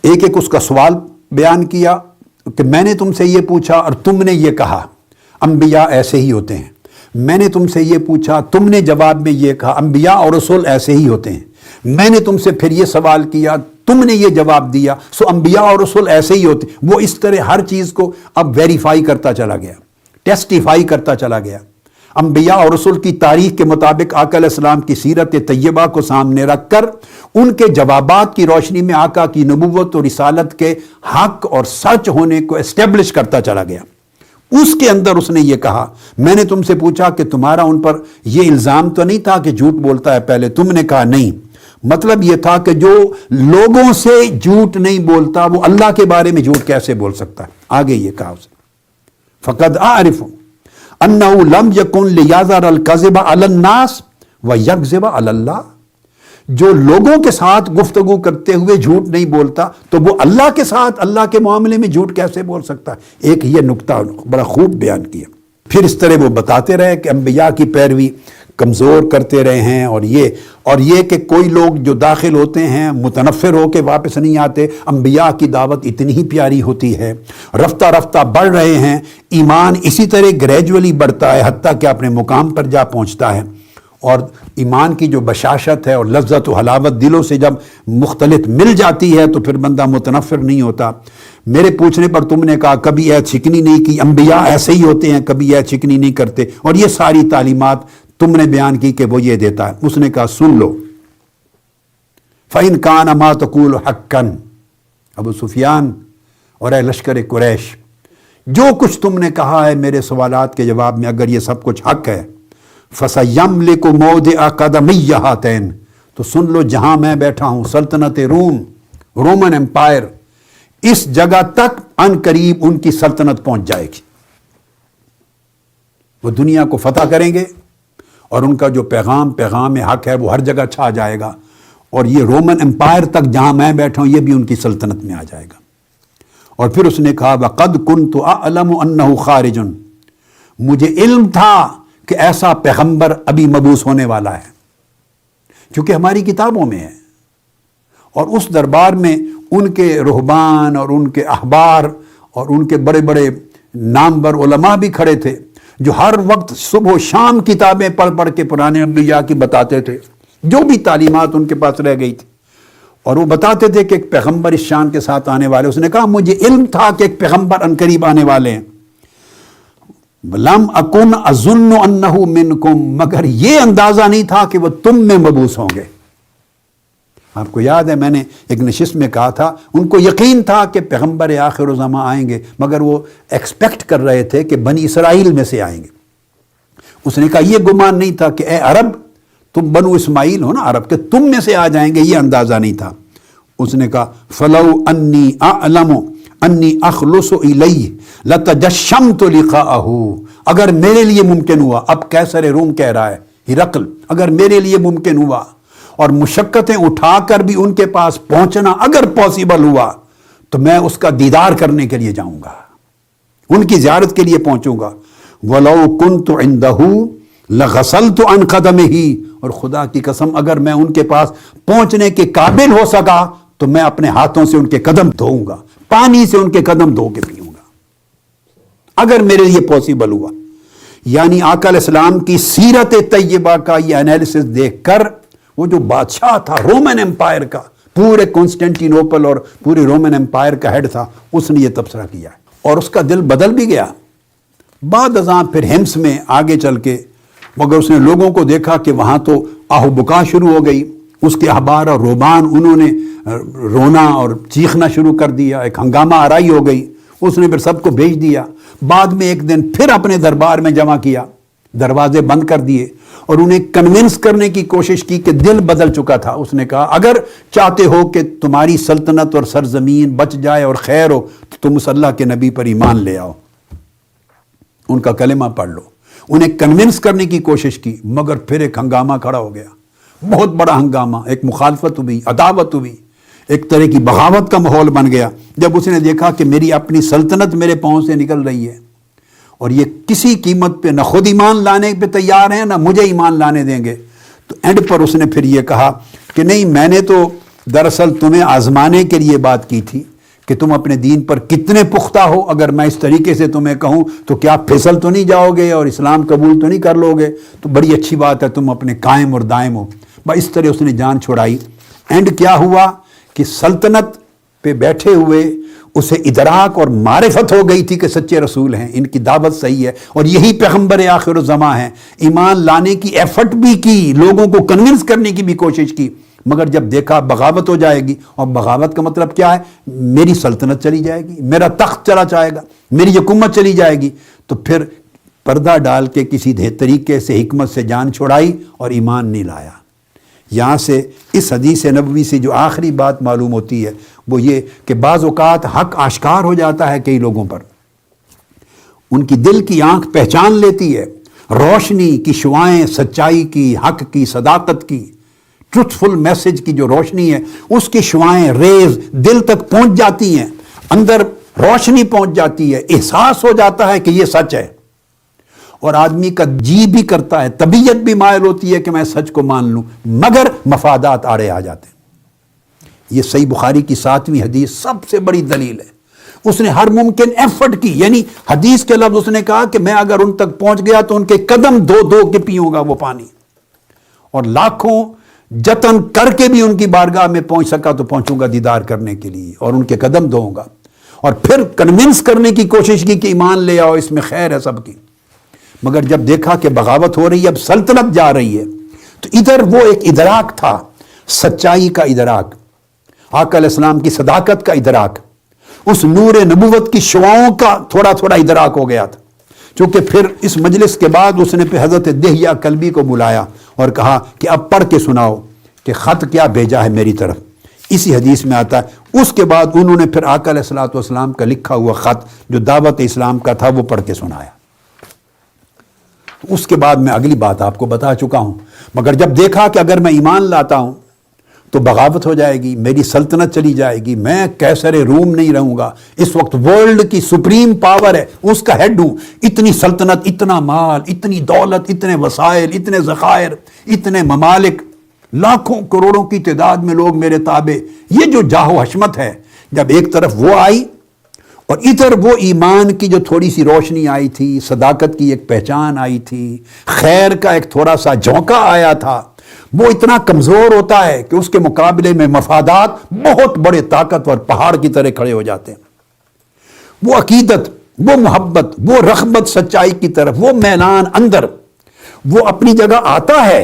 ایک ایک اس کا سوال بیان کیا کہ میں نے تم سے یہ پوچھا اور تم نے یہ کہا، انبیاء ایسے ہی ہوتے ہیں۔ میں نے تم سے یہ پوچھا، تم نے جواب میں یہ کہا، انبیاء اور رسول ایسے ہی ہوتے ہیں۔ میں نے تم سے پھر یہ سوال کیا، تم نے یہ جواب دیا، سو انبیاء اور رسول ایسے ہی ہوتے ہیں۔ وہ اس طرح ہر چیز کو اب ویریفائی کرتا چلا گیا، ٹیسٹیفائی کرتا چلا گیا۔ انبیاء اور رسول کی تاریخ کے مطابق آقا علیہ السلام کی سیرت طیبہ کو سامنے رکھ کر ان کے جوابات کی روشنی میں آقا کی نبوت اور رسالت کے حق اور سچ ہونے کو اسٹیبلش کرتا چلا گیا۔ اس کے اندر اس نے یہ کہا، میں نے تم سے پوچھا کہ تمہارا ان پر یہ الزام تو نہیں تھا کہ جھوٹ بولتا ہے پہلے؟ تم نے کہا نہیں۔ مطلب یہ تھا کہ جو لوگوں سے جھوٹ نہیں بولتا وہ اللہ کے بارے میں جھوٹ کیسے بول سکتا ہے؟ آگے یہ کہا اسے، فقد اعرف انہ لم یکن لیظہر الکذب علی الناس ویکذب علی اللہ۔ جو لوگوں کے ساتھ گفتگو کرتے ہوئے جھوٹ نہیں بولتا تو وہ اللہ کے ساتھ، اللہ کے معاملے میں جھوٹ کیسے بول سکتا ہے؟ ایک یہ نقطہ بڑا خوب بیان کیا۔ پھر اس طرح وہ بتاتے رہے کہ انبیاء کی پیروی کمزور کرتے رہے ہیں، اور یہ کہ کوئی لوگ جو داخل ہوتے ہیں متنفر ہو کے واپس نہیں آتے۔ انبیاء کی دعوت اتنی ہی پیاری ہوتی ہے، رفتہ رفتہ بڑھ رہے ہیں، ایمان اسی طرح گریجولی بڑھتا ہے حتیٰ کہ اپنے مقام پر جا پہنچتا ہے، اور ایمان کی جو بشاشت ہے اور لذت و حلاوت دلوں سے جب مختلط مل جاتی ہے تو پھر بندہ متنفر نہیں ہوتا۔ میرے پوچھنے پر تم نے کہا کبھی اے چکنی نہیں کی، انبیاء ایسے ہی ہوتے ہیں، کبھی اے چکنی نہیں کرتے، اور یہ ساری تعلیمات تم نے بیان کی کہ وہ یہ دیتا ہے۔ اس نے کہا سن لو، فَإِنْ كَانَ مَا تَقُولُ حَقًّا، ابو سفیان اور اے لشکر قریش، جو کچھ تم نے کہا ہے میرے سوالات کے جواب میں اگر یہ سب کچھ حق ہے، فَسَيَمْلِكُ مَوْضِعَ قَدَمَيَّ هَاتَيْنِ، تو سن لو جہاں میں بیٹھا ہوں، سلطنت روم، رومن امپائر، اس جگہ تک ان قریب ان کی سلطنت پہنچ جائے گی۔ وہ دنیا کو فتح کریں گے اور ان کا جو پیغام حق ہے وہ ہر جگہ چھا جائے گا، اور یہ رومن امپائر تک جہاں میں بیٹھا ہوں یہ بھی ان کی سلطنت میں آ جائے گا۔ اور پھر اس نے کہا وَقَدْ كُنْتُ أَعْلَمُ أَنَّهُ خَارِجٌ، مجھے علم تھا کہ ایسا پیغمبر ابھی مبعوث ہونے والا ہے، کیونکہ ہماری کتابوں میں ہے، اور اس دربار میں ان کے رہبان اور ان کے احبار اور ان کے بڑے بڑے نامور علماء بھی کھڑے تھے جو ہر وقت صبح و شام کتابیں پڑھ پڑھ کے پرانے انبیاء کی بتاتے تھے، جو بھی تعلیمات ان کے پاس رہ گئی تھی اور وہ بتاتے تھے کہ ایک پیغمبر اس شان کے ساتھ آنے والے. اس نے کہا مجھے علم تھا کہ ایک پیغمبر عنقریب آنے والے ہیں. لم اکن اظن انہ منکم، مگر یہ اندازہ نہیں تھا کہ وہ تم میں مبعوث ہوں گے. آپ کو یاد ہے میں نے ایک نشست میں کہا تھا ان کو یقین تھا کہ پیغمبر آخر الزماں آئیں گے، مگر وہ ایکسپیکٹ کر رہے تھے کہ بنی اسرائیل میں سے آئیں گے. اس نے کہا یہ گمان نہیں تھا کہ اے عرب، تم بنو اسماعیل ہو نا عرب کے، تم میں سے آ جائیں گے، یہ اندازہ نہیں تھا. اس نے کہا فلو انی اعلم انی اخلص الیہ لتجشمت لقاءہ، اگر میرے لیے ممکن ہوا، اب کیسر روم کہہ رہا ہے ہرقل، اگر میرے لیے ممکن ہوا اور مشقتیں اٹھا کر بھی ان کے پاس پہنچنا اگر پاسبل ہوا تو میں اس کا دیدار کرنے کے لیے جاؤں گا، ان کی زیارت کے لیے پہنچوں گا. وَلَوْ كُنْتُ عِنْدَهُ لَغَسَلْتُ عَنْ قَدَمِهِ، اور خدا کی قسم اگر میں ان کے پاس پہنچنے کے قابل ہو سکا تو میں اپنے ہاتھوں سے ان کے قدم دھوؤں گا، پانی سے ان کے قدم دھو کے پیوں گا اگر میرے لیے پاسبل ہوا. یعنی آقا علیہ السلام کی سیرت طیبہ کا یہ انالیسس دیکھ کر وہ جو بادشاہ تھا رومن امپائر کا، پورے کانسٹینٹینوپل اور پورے رومن امپائر کا ہیڈ تھا، اس نے یہ تبصرہ کیا اور اس کا دل بدل بھی گیا. بعد ازاں پھر ہمس میں آگے چل کے مگر اس نے لوگوں کو دیکھا کہ وہاں تو آہ و بکا شروع ہو گئی، اس کے احبار اور رہبان انہوں نے رونا اور چیخنا شروع کر دیا، ایک ہنگامہ آرائی ہو گئی. اس نے پھر سب کو بھیج دیا. بعد میں ایک دن پھر اپنے دربار میں جمع کیا، دروازے بند کر دیے اور انہیں کنونس کرنے کی کوشش کی کہ دل بدل چکا تھا. اس نے کہا اگر چاہتے ہو کہ تمہاری سلطنت اور سرزمین بچ جائے اور خیر ہو تو تم اس اللہ کے نبی پر ایمان لے آؤ، ان کا کلمہ پڑھ لو. انہیں کنونس کرنے کی کوشش کی مگر پھر ایک ہنگامہ کھڑا ہو گیا، بہت بڑا ہنگامہ، ایک مخالفت ہوئی، عداوت ہوئی، ایک طرح کی بغاوت کا ماحول بن گیا. جب اس نے دیکھا کہ میری اپنی سلطنت میرے پاؤں سے نکل رہی ہے اور یہ کسی قیمت پہ نہ خود ایمان لانے پہ تیار ہیں نہ مجھے ایمان لانے دیں گے، تو اینڈ پر اس نے پھر یہ کہا کہ نہیں، میں نے تو دراصل تمہیں آزمانے کے لیے بات کی تھی کہ تم اپنے دین پر کتنے پختہ ہو. اگر میں اس طریقے سے تمہیں کہوں تو کیا پھسل تو نہیں جاؤ گے اور اسلام قبول تو نہیں کر لو گے؟ تو بڑی اچھی بات ہے، تم اپنے قائم اور دائم ہو. بس اس طرح اس نے جان چھوڑائی. اینڈ کیا ہوا کہ سلطنت پہ بیٹھے ہوئے اسے ادراک اور معرفت ہو گئی تھی کہ سچے رسول ہیں، ان کی دعوت صحیح ہے اور یہی پیغمبر آخر الزماں ہیں. ایمان لانے کی ایفرٹ بھی کی، لوگوں کو کنونس کرنے کی بھی کوشش کی، مگر جب دیکھا بغاوت ہو جائے گی، اور بغاوت کا مطلب کیا ہے؟ میری سلطنت چلی جائے گی، میرا تخت چلا جائے گا، میری حکومت چلی جائے گی، تو پھر پردہ ڈال کے کسی طریقے سے حکمت سے جان چھوڑائی اور ایمان نہیں لایا. یہاں سے اس حدیث نبوی سے جو آخری بات معلوم ہوتی ہے وہ یہ کہ بعض اوقات حق آشکار ہو جاتا ہے کئی لوگوں پر، ان کی دل کی آنکھ پہچان لیتی ہے، روشنی کی شعائیں، سچائی کی، حق کی، صداقت کی، ٹروتھفل میسج کی جو روشنی ہے اس کی شعائیں، ریز دل تک پہنچ جاتی ہیں، اندر روشنی پہنچ جاتی ہے، احساس ہو جاتا ہے کہ یہ سچ ہے، اور آدمی کا جی بھی کرتا ہے، طبیعت بھی مائل ہوتی ہے کہ میں سچ کو مان لوں، مگر مفادات آڑے آ جاتے ہیں. یہ صحیح بخاری کی 7ویں حدیث سب سے بڑی دلیل ہے. اس نے ہر ممکن ایفرٹ کی، یعنی حدیث کے لفظ اس نے کہا کہ میں اگر ان تک پہنچ گیا تو ان کے قدم دھو دھو کے پیوں گا وہ پانی، اور لاکھوں جتن کر کے بھی ان کی بارگاہ میں پہنچ سکا تو پہنچوں گا دیدار کرنے کے لیے اور ان کے قدم دھوؤں گا. اور پھر کنونس کرنے کی کوشش کی کہ ایمان لے آؤ، اس میں خیر ہے سب کی. مگر جب دیکھا کہ بغاوت ہو رہی ہے، اب سلطنت جا رہی ہے، تو ادھر وہ ایک ادراک تھا، سچائی کا ادراک، آقا علیہ السلام کی صداقت کا ادراک، اس نور نبوت کی شعاؤں کا تھوڑا تھوڑا ادراک ہو گیا تھا. چونکہ پھر اس مجلس کے بعد اس نے پہ حضرت دہیہ کلبی کو بلایا اور کہا کہ اب پڑھ کے سناؤ کہ خط کیا بھیجا ہے میری طرف. اسی حدیث میں آتا ہے اس کے بعد انہوں نے پھر آقا علیہ السلام کا لکھا ہوا خط جو دعوت اسلام کا تھا وہ پڑھ کے سنایا. اس کے بعد میں اگلی بات آپ کو بتا چکا ہوں. مگر جب دیکھا کہ اگر میں ایمان لاتا ہوں تو بغاوت ہو جائے گی، میری سلطنت چلی جائے گی، میں کیسر روم نہیں رہوں گا، اس وقت ورلڈ کی سپریم پاور ہے، اس کا ہیڈ ہوں، اتنی سلطنت، اتنا مال، اتنی دولت، اتنے وسائل، اتنے ذخائر، اتنے ممالک، لاکھوں کروڑوں کی تعداد میں لوگ میرے تابع، یہ جو جاہ و حشمت ہے، جب ایک طرف وہ آئی اور ادھر وہ ایمان کی جو تھوڑی سی روشنی آئی تھی، صداقت کی ایک پہچان آئی تھی، خیر کا ایک تھوڑا سا جھونکا آیا تھا، وہ اتنا کمزور ہوتا ہے کہ اس کے مقابلے میں مفادات بہت بڑے طاقتور پہاڑ کی طرح کھڑے ہو جاتے ہیں۔ وہ عقیدت، وہ محبت، وہ رغبت سچائی کی طرف، وہ میلان اندر، وہ اپنی جگہ آتا ہے،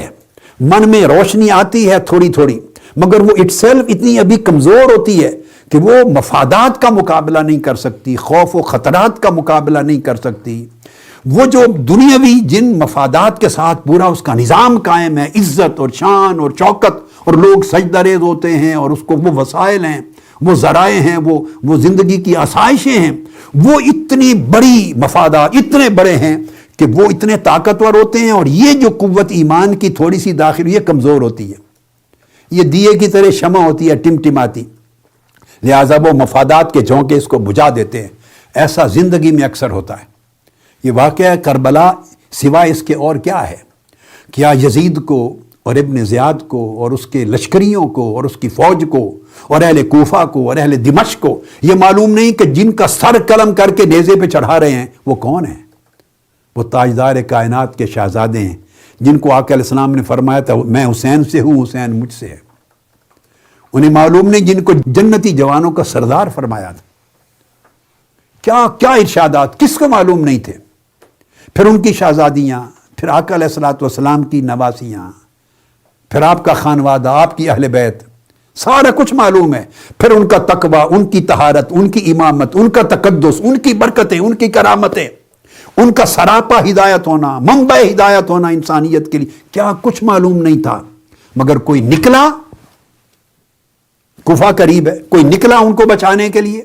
من میں روشنی آتی ہے تھوڑی تھوڑی، مگر وہ اٹ سیلف اتنی ابھی کمزور ہوتی ہے کہ وہ مفادات کا مقابلہ نہیں کر سکتی، خوف و خطرات کا مقابلہ نہیں کر سکتی۔ وہ جو دنیاوی جن مفادات کے ساتھ پورا اس کا نظام قائم ہے، عزت اور شان اور شوکت، اور لوگ سجدہ ریز ہوتے ہیں، اور اس کو وہ وسائل ہیں، وہ ذرائع ہیں، وہ زندگی کی آسائشیں ہیں، وہ اتنی بڑی مفادات اتنے بڑے ہیں کہ وہ اتنے طاقتور ہوتے ہیں، اور یہ جو قوت ایمان کی تھوڑی سی داخل یہ کمزور ہوتی ہے، یہ دیے کی طرح شمع ہوتی ہے ٹمٹماتی، لہٰذا وہ مفادات کے جھونکے اس کو بجھا دیتے ہیں۔ ایسا زندگی میں اکثر ہوتا ہے۔ یہ واقعہ کربلا سوائے اس کے اور کیا ہے؟ کیا یزید کو اور ابن زیاد کو اور اس کے لشکریوں کو اور اس کی فوج کو اور اہل کوفہ کو اور اہل دمشق کو یہ معلوم نہیں کہ جن کا سر قلم کر کے نیزے پہ چڑھا رہے ہیں وہ کون ہیں؟ وہ تاجدار کائنات کے شہزادے ہیں، جن کو آقا علیہ السلام نے فرمایا تھا میں حسین سے ہوں، حسین مجھ سے ہے۔ انہیں معلوم نہیں جن کو جنتی جوانوں کا سردار فرمایا تھا۔ کیا کیا ارشادات کس کو معلوم نہیں تھے؟ پھر ان کی شہزادیاں، پھر آقا علیہ الصلوۃ والسلام کی نواسیاں، پھر آپ کا خانوادہ، آپ کی اہل بیت، سارا کچھ معلوم ہے۔ پھر ان کا تقویٰ، ان کی طہارت، ان کی امامت، ان کا تقدس، ان کی برکتیں، ان کی کرامتیں، ان کا سراپا ہدایت ہونا، منبع ہدایت ہونا انسانیت کے لیے، کیا کچھ معلوم نہیں تھا۔ مگر کوئی نکلا، کوفہ قریب ہے، کوئی نکلا ان کو بچانے کے لیے۔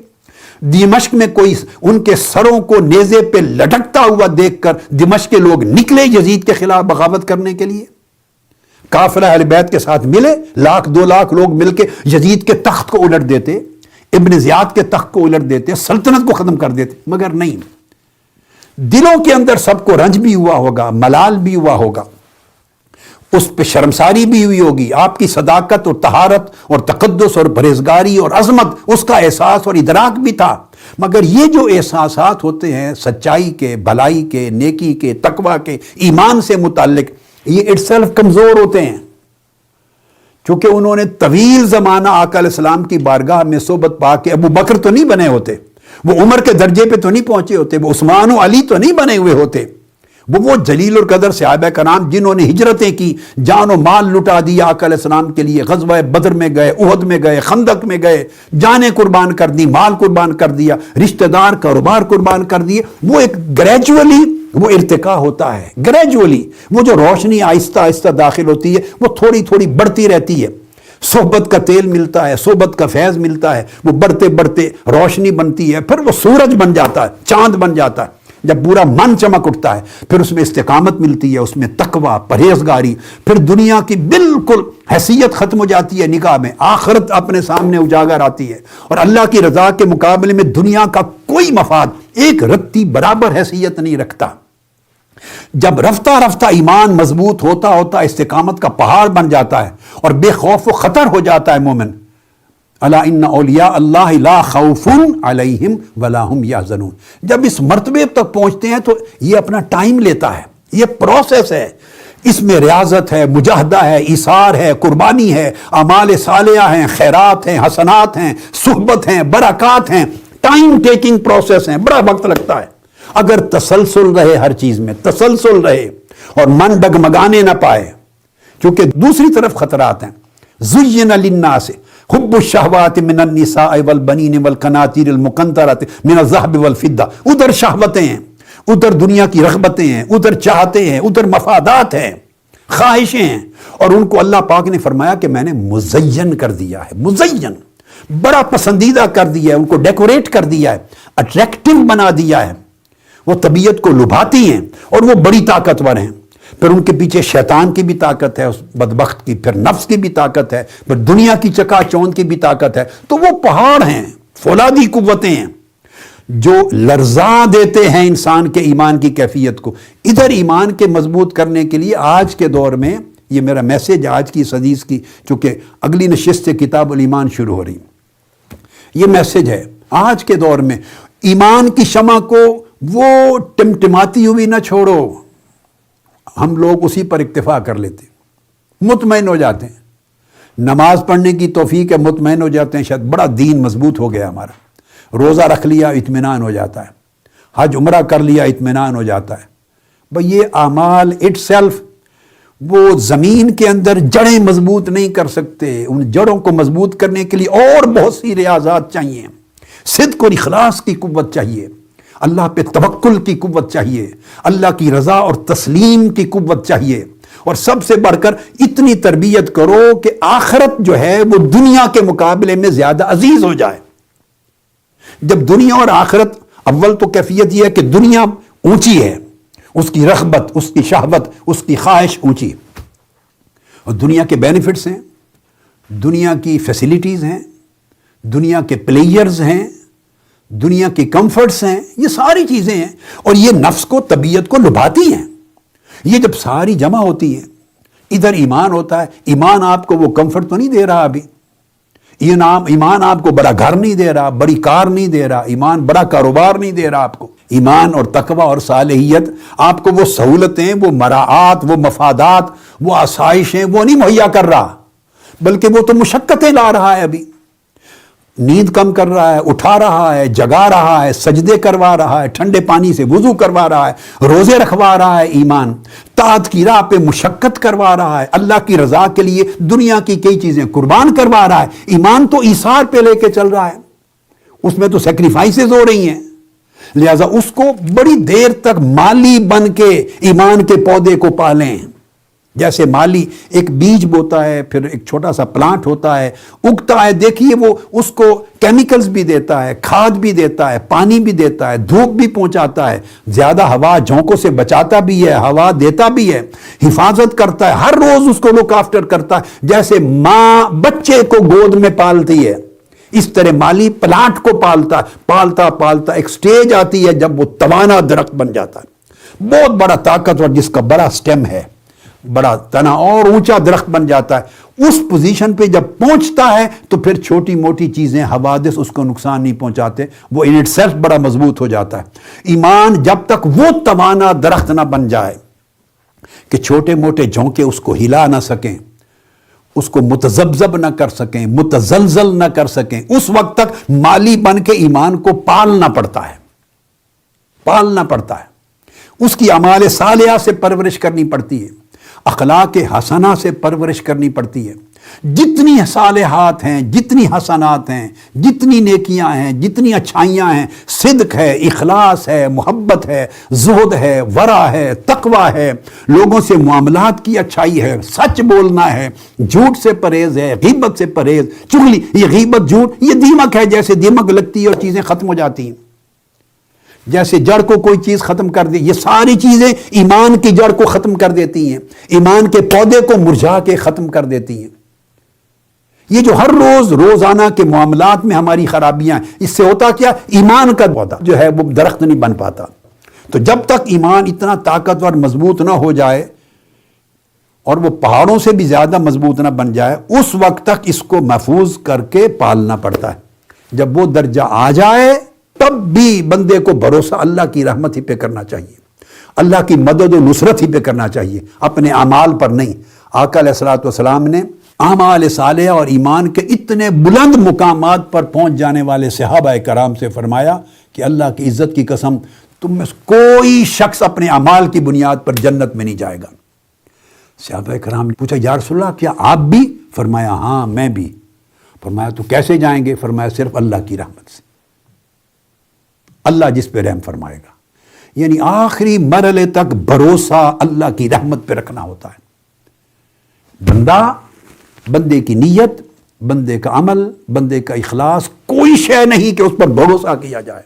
دمشق میں کوئی ان کے سروں کو نیزے پہ لٹکتا ہوا دیکھ کر دمشق کے لوگ نکلے یزید کے خلاف بغاوت کرنے کے لیے۔ کافرہ اہل بیت کے ساتھ ملے، 1,00,000-2,00,000 لوگ مل کے یزید کے تخت کو الٹ دیتے، ابن زیاد کے تخت کو الٹ دیتے، سلطنت کو ختم کر دیتے، مگر نہیں۔ دلوں کے اندر سب کو رنج بھی ہوا ہوگا، ملال بھی ہوا ہوگا، اس پہ شرمساری بھی ہوئی ہوگی، آپ کی صداقت اور طہارت اور تقدس اور پرہیزگاری اور عظمت اس کا احساس اور ادراک بھی تھا۔ مگر یہ جو احساسات ہوتے ہیں سچائی کے، بھلائی کے، نیکی کے، تقوی کے، ایمان سے متعلق، یہ اٹ سیلف کمزور ہوتے ہیں، چونکہ انہوں نے طویل زمانہ آقا علیہ السلام کی بارگاہ میں صحبت پا کے ابو بکر تو نہیں بنے ہوتے، وہ عمر کے درجے پہ تو نہیں پہنچے ہوتے، وہ عثمان و علی تو نہیں بنے ہوئے ہوتے، وہ جلیل القدر صحابہ کرام جنہوں نے ہجرتیں کی، جان و مال لٹا دیا آقا علیہ السلام کے لیے، غزوہ بدر میں گئے، احد میں گئے، خندق میں گئے، جانیں قربان کر دی، مال قربان کر دیا، رشتہ دار کاروبار قربان کر دیے۔ وہ ایک گریجولی وہ ارتقا ہوتا ہے، گریجولی وہ جو روشنی آہستہ آہستہ داخل ہوتی ہے وہ تھوڑی تھوڑی بڑھتی رہتی ہے، صحبت کا تیل ملتا ہے، صحبت کا فیض ملتا ہے، وہ بڑھتے بڑھتے روشنی بنتی ہے، پھر وہ سورج بن جاتا ہے، چاند بن جاتا ہے، جب پورا من چمک اٹھتا ہے، پھر اس میں استقامت ملتی ہے، اس میں تقویٰ، پرہیزگاری، پھر دنیا کی بالکل حیثیت ختم ہو جاتی ہے نگاہ میں، آخرت اپنے سامنے اجاگر آتی ہے، اور اللہ کی رضا کے مقابلے میں دنیا کا کوئی مفاد ایک رتی برابر حیثیت نہیں رکھتا۔ جب رفتہ رفتہ ایمان مضبوط ہوتا ہوتا استقامت کا پہاڑ بن جاتا ہے اور بے خوف و خطر ہو جاتا ہے مومن، الا ان اولیاء اللہ لا خوف علیہم ولا هم یحزنون، جب اس مرتبے تک پہنچتے ہیں تو یہ اپنا ٹائم لیتا ہے، یہ پروسیس ہے، اس میں ریاضت ہے، مجاہدہ ہے، ایثار ہے، قربانی ہے، اعمال صالحہ ہیں، خیرات ہیں، حسنات ہیں، صحبت ہیں، برکات ہیں، ٹائم ٹیکنگ پروسیس ہیں، بڑا وقت لگتا ہے۔ اگر تسلسل رہے، ہر چیز میں تسلسل رہے اور من ڈگمگانے نہ پائے، کیونکہ دوسری طرف خطرات ہیں۔ زین للناس حب الشہوات من النساء والبنین والقناطیر المقنطرۃ من الذهب والفضہ، ادھر شہوتیں ہیں، ادھر دنیا کی رغبتیں ہیں، ادھر چاہتے ہیں، ادھر مفادات ہیں، خواہشیں ہیں، اور ان کو اللہ پاک نے فرمایا کہ میں نے مزین کر دیا ہے، مزین، بڑا پسندیدہ کر دیا ہے، ان کو ڈیکوریٹ کر دیا ہے، اٹریکٹیو بنا دیا ہے، وہ طبیعت کو لبھاتی ہیں اور وہ بڑی طاقتور ہیں۔ پھر ان کے پیچھے شیطان کی بھی طاقت ہے، اس بدبخت کی، پھر نفس کی بھی طاقت ہے، پھر دنیا کی چکا چوند کی بھی طاقت ہے، تو وہ پہاڑ ہیں، فولادی قوتیں ہیں جو لرزا دیتے ہیں انسان کے ایمان کی کیفیت کو۔ ادھر ایمان کے مضبوط کرنے کے لیے آج کے دور میں یہ میرا میسج آج کی اس حدیث کی، چونکہ اگلی نشست سے کتاب الایمان شروع ہو رہی، یہ میسج ہے آج کے دور میں ایمان کی شمع کو وہ ٹمٹماتی ہوئی نہ چھوڑو. ہم لوگ اسی پر اکتفا کر لیتے, مطمئن ہو جاتے ہیں. نماز پڑھنے کی توفیق ہے, مطمئن ہو جاتے ہیں, شاید بڑا دین مضبوط ہو گیا ہمارا. روزہ رکھ لیا, اطمینان ہو جاتا ہے. حج عمرہ کر لیا, اطمینان ہو جاتا ہے. بھئی یہ اعمال اٹ سیلف وہ زمین کے اندر جڑیں مضبوط نہیں کر سکتے. ان جڑوں کو مضبوط کرنے کے لیے اور بہت سی ریاضات چاہیے. صدق اور اخلاص کی قوت چاہیے, اللہ پہ توکل کی قوت چاہیے, اللہ کی رضا اور تسلیم کی قوت چاہیے, اور سب سے بڑھ کر اتنی تربیت کرو کہ آخرت جو ہے وہ دنیا کے مقابلے میں زیادہ عزیز ہو جائے. جب دنیا اور آخرت, اول تو کیفیت یہ ہے کہ دنیا اونچی ہے, اس کی رغبت, اس کی شہوت, اس کی خواہش اونچی, اور دنیا کے بینیفٹس ہیں, دنیا کی فیسلٹیز ہیں, دنیا کے پلیئرز ہیں, دنیا کی کمفرٹس ہیں, یہ ساری چیزیں ہیں, اور یہ نفس کو, طبیعت کو لبھاتی ہیں. یہ جب ساری جمع ہوتی ہیں, ادھر ایمان ہوتا ہے. ایمان آپ کو وہ کمفرٹ تو نہیں دے رہا ابھی, ایمان آپ کو بڑا گھر نہیں دے رہا, بڑی کار نہیں دے رہا, ایمان بڑا کاروبار نہیں دے رہا آپ کو. ایمان اور تقوی اور صالحیت آپ کو وہ سہولتیں, وہ مراعات, وہ مفادات, وہ آسائشیں وہ نہیں مہیا کر رہا, بلکہ وہ تو مشقتیں لا رہا ہے. ابھی نیند کم کر رہا ہے, اٹھا رہا ہے, جگا رہا ہے, سجدے کروا رہا ہے, ٹھنڈے پانی سے وضو کروا رہا ہے, روزے رکھوا رہا ہے. ایمان طاعت کی راہ پہ مشقت کروا رہا ہے, اللہ کی رضا کے لیے دنیا کی کئی چیزیں قربان کروا رہا ہے. ایمان تو ایثار پہ لے کے چل رہا ہے, اس میں تو سیکریفائسز ہو رہی ہیں. لہذا اس کو بڑی دیر تک مالی بن کے ایمان کے پودے کو پالیں. جیسے مالی ایک بیج بوتا ہے, پھر ایک چھوٹا سا پلانٹ ہوتا ہے, اگتا ہے, دیکھیے وہ اس کو کیمیکلز بھی دیتا ہے, کھاد بھی دیتا ہے, پانی بھی دیتا ہے, دھوپ بھی پہنچاتا ہے, زیادہ ہوا جھونکوں سے بچاتا بھی ہے, ہوا دیتا بھی ہے, حفاظت کرتا ہے, ہر روز اس کو لک آفٹر کرتا ہے. جیسے ماں بچے کو گود میں پالتی ہے, اس طرح مالی پلانٹ کو پالتا پالتا ایک سٹیج آتی ہے جب وہ توانا درخت بن جاتا ہے, بہت بڑا طاقتور, جس کا بڑا سٹیم ہے, بڑا تنا اور اونچا درخت بن جاتا ہے. اس پوزیشن پہ جب پہنچتا ہے تو پھر چھوٹی موٹی چیزیں, حوادث اس کو نقصان نہیں پہنچاتے, وہ ان اٹ سیلف بڑا مضبوط ہو جاتا ہے. ایمان جب تک وہ توانا درخت نہ بن جائے کہ چھوٹے موٹے جھونکے اس کو ہلا نہ سکیں, اس کو متذبذب نہ کر سکیں, متزلزل نہ کر سکیں, اس وقت تک مالی بن کے ایمان کو پالنا پڑتا ہے. اس کی اعمال صالحہ سے پرورش کرنی پڑتی ہے, اخلاق حسنہ سے پرورش کرنی پڑتی ہے. جتنی صالحات ہیں, جتنی حسنات ہیں, جتنی نیکیاں ہیں, جتنی اچھائیاں ہیں, صدق ہے, اخلاص ہے, محبت ہے, زہد ہے, ورع ہے, تقوی ہے, لوگوں سے معاملات کی اچھائی ہے, سچ بولنا ہے, جھوٹ سے پرہیز ہے, غیبت سے پرہیز. چغلی, یہ غیبت, جھوٹ, یہ دیمک ہے, جیسے دیمک لگتی ہے اور چیزیں ختم ہو جاتی ہیں, جیسے جڑ کو کوئی چیز ختم کر دی. یہ ساری چیزیں ایمان کی جڑ کو ختم کر دیتی ہیں, ایمان کے پودے کو مرجھا کے ختم کر دیتی ہیں. یہ جو ہر روزانہ کے معاملات میں ہماری خرابیاں ہیں, اس سے ہوتا کیا, ایمان کا پودا جو ہے وہ درخت نہیں بن پاتا. تو جب تک ایمان اتنا طاقتور مضبوط نہ ہو جائے اور وہ پہاڑوں سے بھی زیادہ مضبوط نہ بن جائے, اس وقت تک اس کو محفوظ کر کے پالنا پڑتا ہے. جب وہ درجہ آ جائے تب بھی بندے کو بھروسہ اللہ کی رحمت ہی پہ کرنا چاہیے, اللہ کی مدد و نصرت ہی پہ کرنا چاہیے, اپنے اعمال پر نہیں. آقا علیہ الصلوۃ والسلام نے اعمال صالحہ اور ایمان کے اتنے بلند مقامات پر پہنچ جانے والے صحابہ کرام سے فرمایا کہ اللہ کی عزت کی قسم, تم میں کوئی شخص اپنے اعمال کی بنیاد پر جنت میں نہیں جائے گا. صحابہ کرام نے پوچھا, یا رسول اللہ کیا آپ بھی؟ فرمایا ہاں میں بھی. فرمایا تو کیسے جائیں گے؟ فرمایا صرف اللہ کی رحمت سے, اللہ جس پہ رحم فرمائے گا. یعنی آخری مرحلے تک بھروسہ اللہ کی رحمت پہ رکھنا ہوتا ہے. بندے کی نیت, بندے کا عمل, بندے کا اخلاص, کوئی شے نہیں کہ اس پر بھروسہ کیا جائے.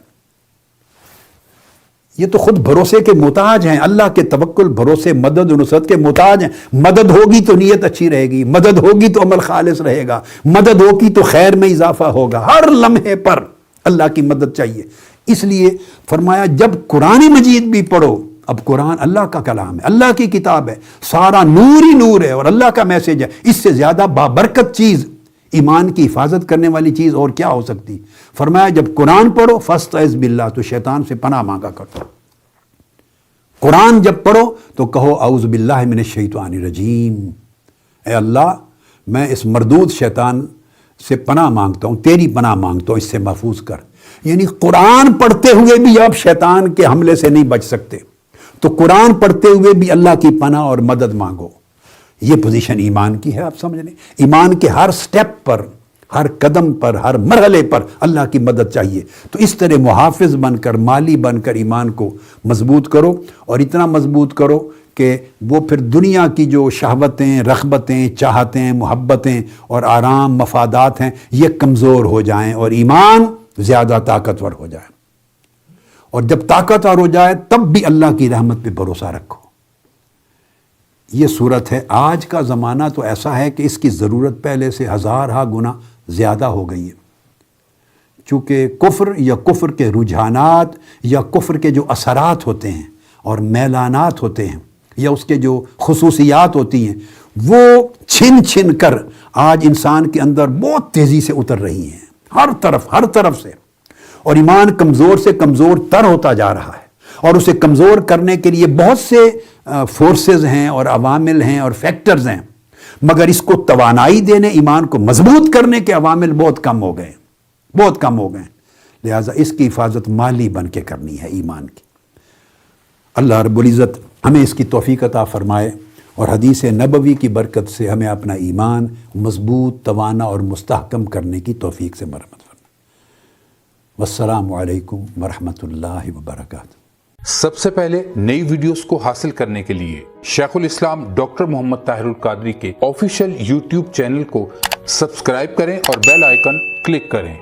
یہ تو خود بھروسے کے محتاج ہیں, اللہ کے توکل, بھروسے, مدد و نصرت کے محتاج ہیں. مدد ہوگی تو نیت اچھی رہے گی, مدد ہوگی تو عمل خالص رہے گا, مدد ہوگی تو خیر میں اضافہ ہوگا. ہر لمحے پر اللہ کی مدد چاہیے. اس لیے فرمایا جب قرآن مجید بھی پڑھو, اب قرآن اللہ کا کلام ہے, اللہ کی کتاب ہے, سارا نور ہی نور ہے اور اللہ کا میسج ہے. اس سے زیادہ بابرکت چیز ایمان کی حفاظت کرنے والی چیز اور کیا ہو سکتی؟ فرمایا جب قرآن پڑھو فاستعذ باللہ، تو شیطان سے پناہ مانگا کرو. قرآن جب پڑھو تو کہو اعوذ باللہ من الشیطان الرجیم، اے اللہ میں اس مردود شیطان سے پناہ مانگتا ہوں، تیری پناہ مانگتا ہوں، اس سے محفوظ کر. یعنی قرآن پڑھتے ہوئے بھی آپ شیطان کے حملے سے نہیں بچ سکتے، تو قرآن پڑھتے ہوئے بھی اللہ کی پناہ اور مدد مانگو. یہ پوزیشن ایمان کی ہے. آپ سمجھ لیں ایمان کے ہر سٹیپ پر، ہر قدم پر، ہر مرحلے پر اللہ کی مدد چاہیے. تو اس طرح محافظ بن کر، مالی بن کر ایمان کو مضبوط کرو، اور اتنا مضبوط کرو کہ وہ پھر دنیا کی جو شہوتیں، رغبتیں، چاہتیں، محبتیں اور آرام، مفادات ہیں، یہ کمزور ہو جائیں اور ایمان زیادہ طاقتور ہو جائے. اور جب طاقتور ہو جائے تب بھی اللہ کی رحمت پہ بھروسہ رکھو. یہ صورت ہے. آج کا زمانہ تو ایسا ہے کہ اس کی ضرورت پہلے سے ہزارہ گنا زیادہ ہو گئی ہے، چونکہ کفر یا کفر کے رجحانات یا کفر کے جو اثرات ہوتے ہیں اور میلانات ہوتے ہیں یا اس کے جو خصوصیات ہوتی ہیں، وہ چھن چھن کر آج انسان کے اندر بہت تیزی سے اتر رہی ہیں، ہر طرف سے. اور ایمان کمزور سے کمزور تر ہوتا جا رہا ہے، اور اسے کمزور کرنے کے لیے بہت سے فورسز ہیں اور عوامل ہیں اور فیکٹرز ہیں، مگر اس کو توانائی دینے، ایمان کو مضبوط کرنے کے عوامل بہت کم ہو گئے. لہٰذا اس کی حفاظت مالی بن کے کرنی ہے ایمان کی. اللہ رب العزت ہمیں اس کی توفیق عطا فرمائے، اور حدیث نبوی کی برکت سے ہمیں اپنا ایمان مضبوط، توانا اور مستحکم کرنے کی توفیق سے مرحمت فرمائے. والسلام علیکم ورحمۃ اللہ وبرکاتہ. سب سے پہلے نئی ویڈیوز کو حاصل کرنے کے لیے شیخ الاسلام ڈاکٹر محمد طاہر القادری کے آفیشیل یوٹیوب چینل کو سبسکرائب کریں اور بیل آئیکن کلک کریں.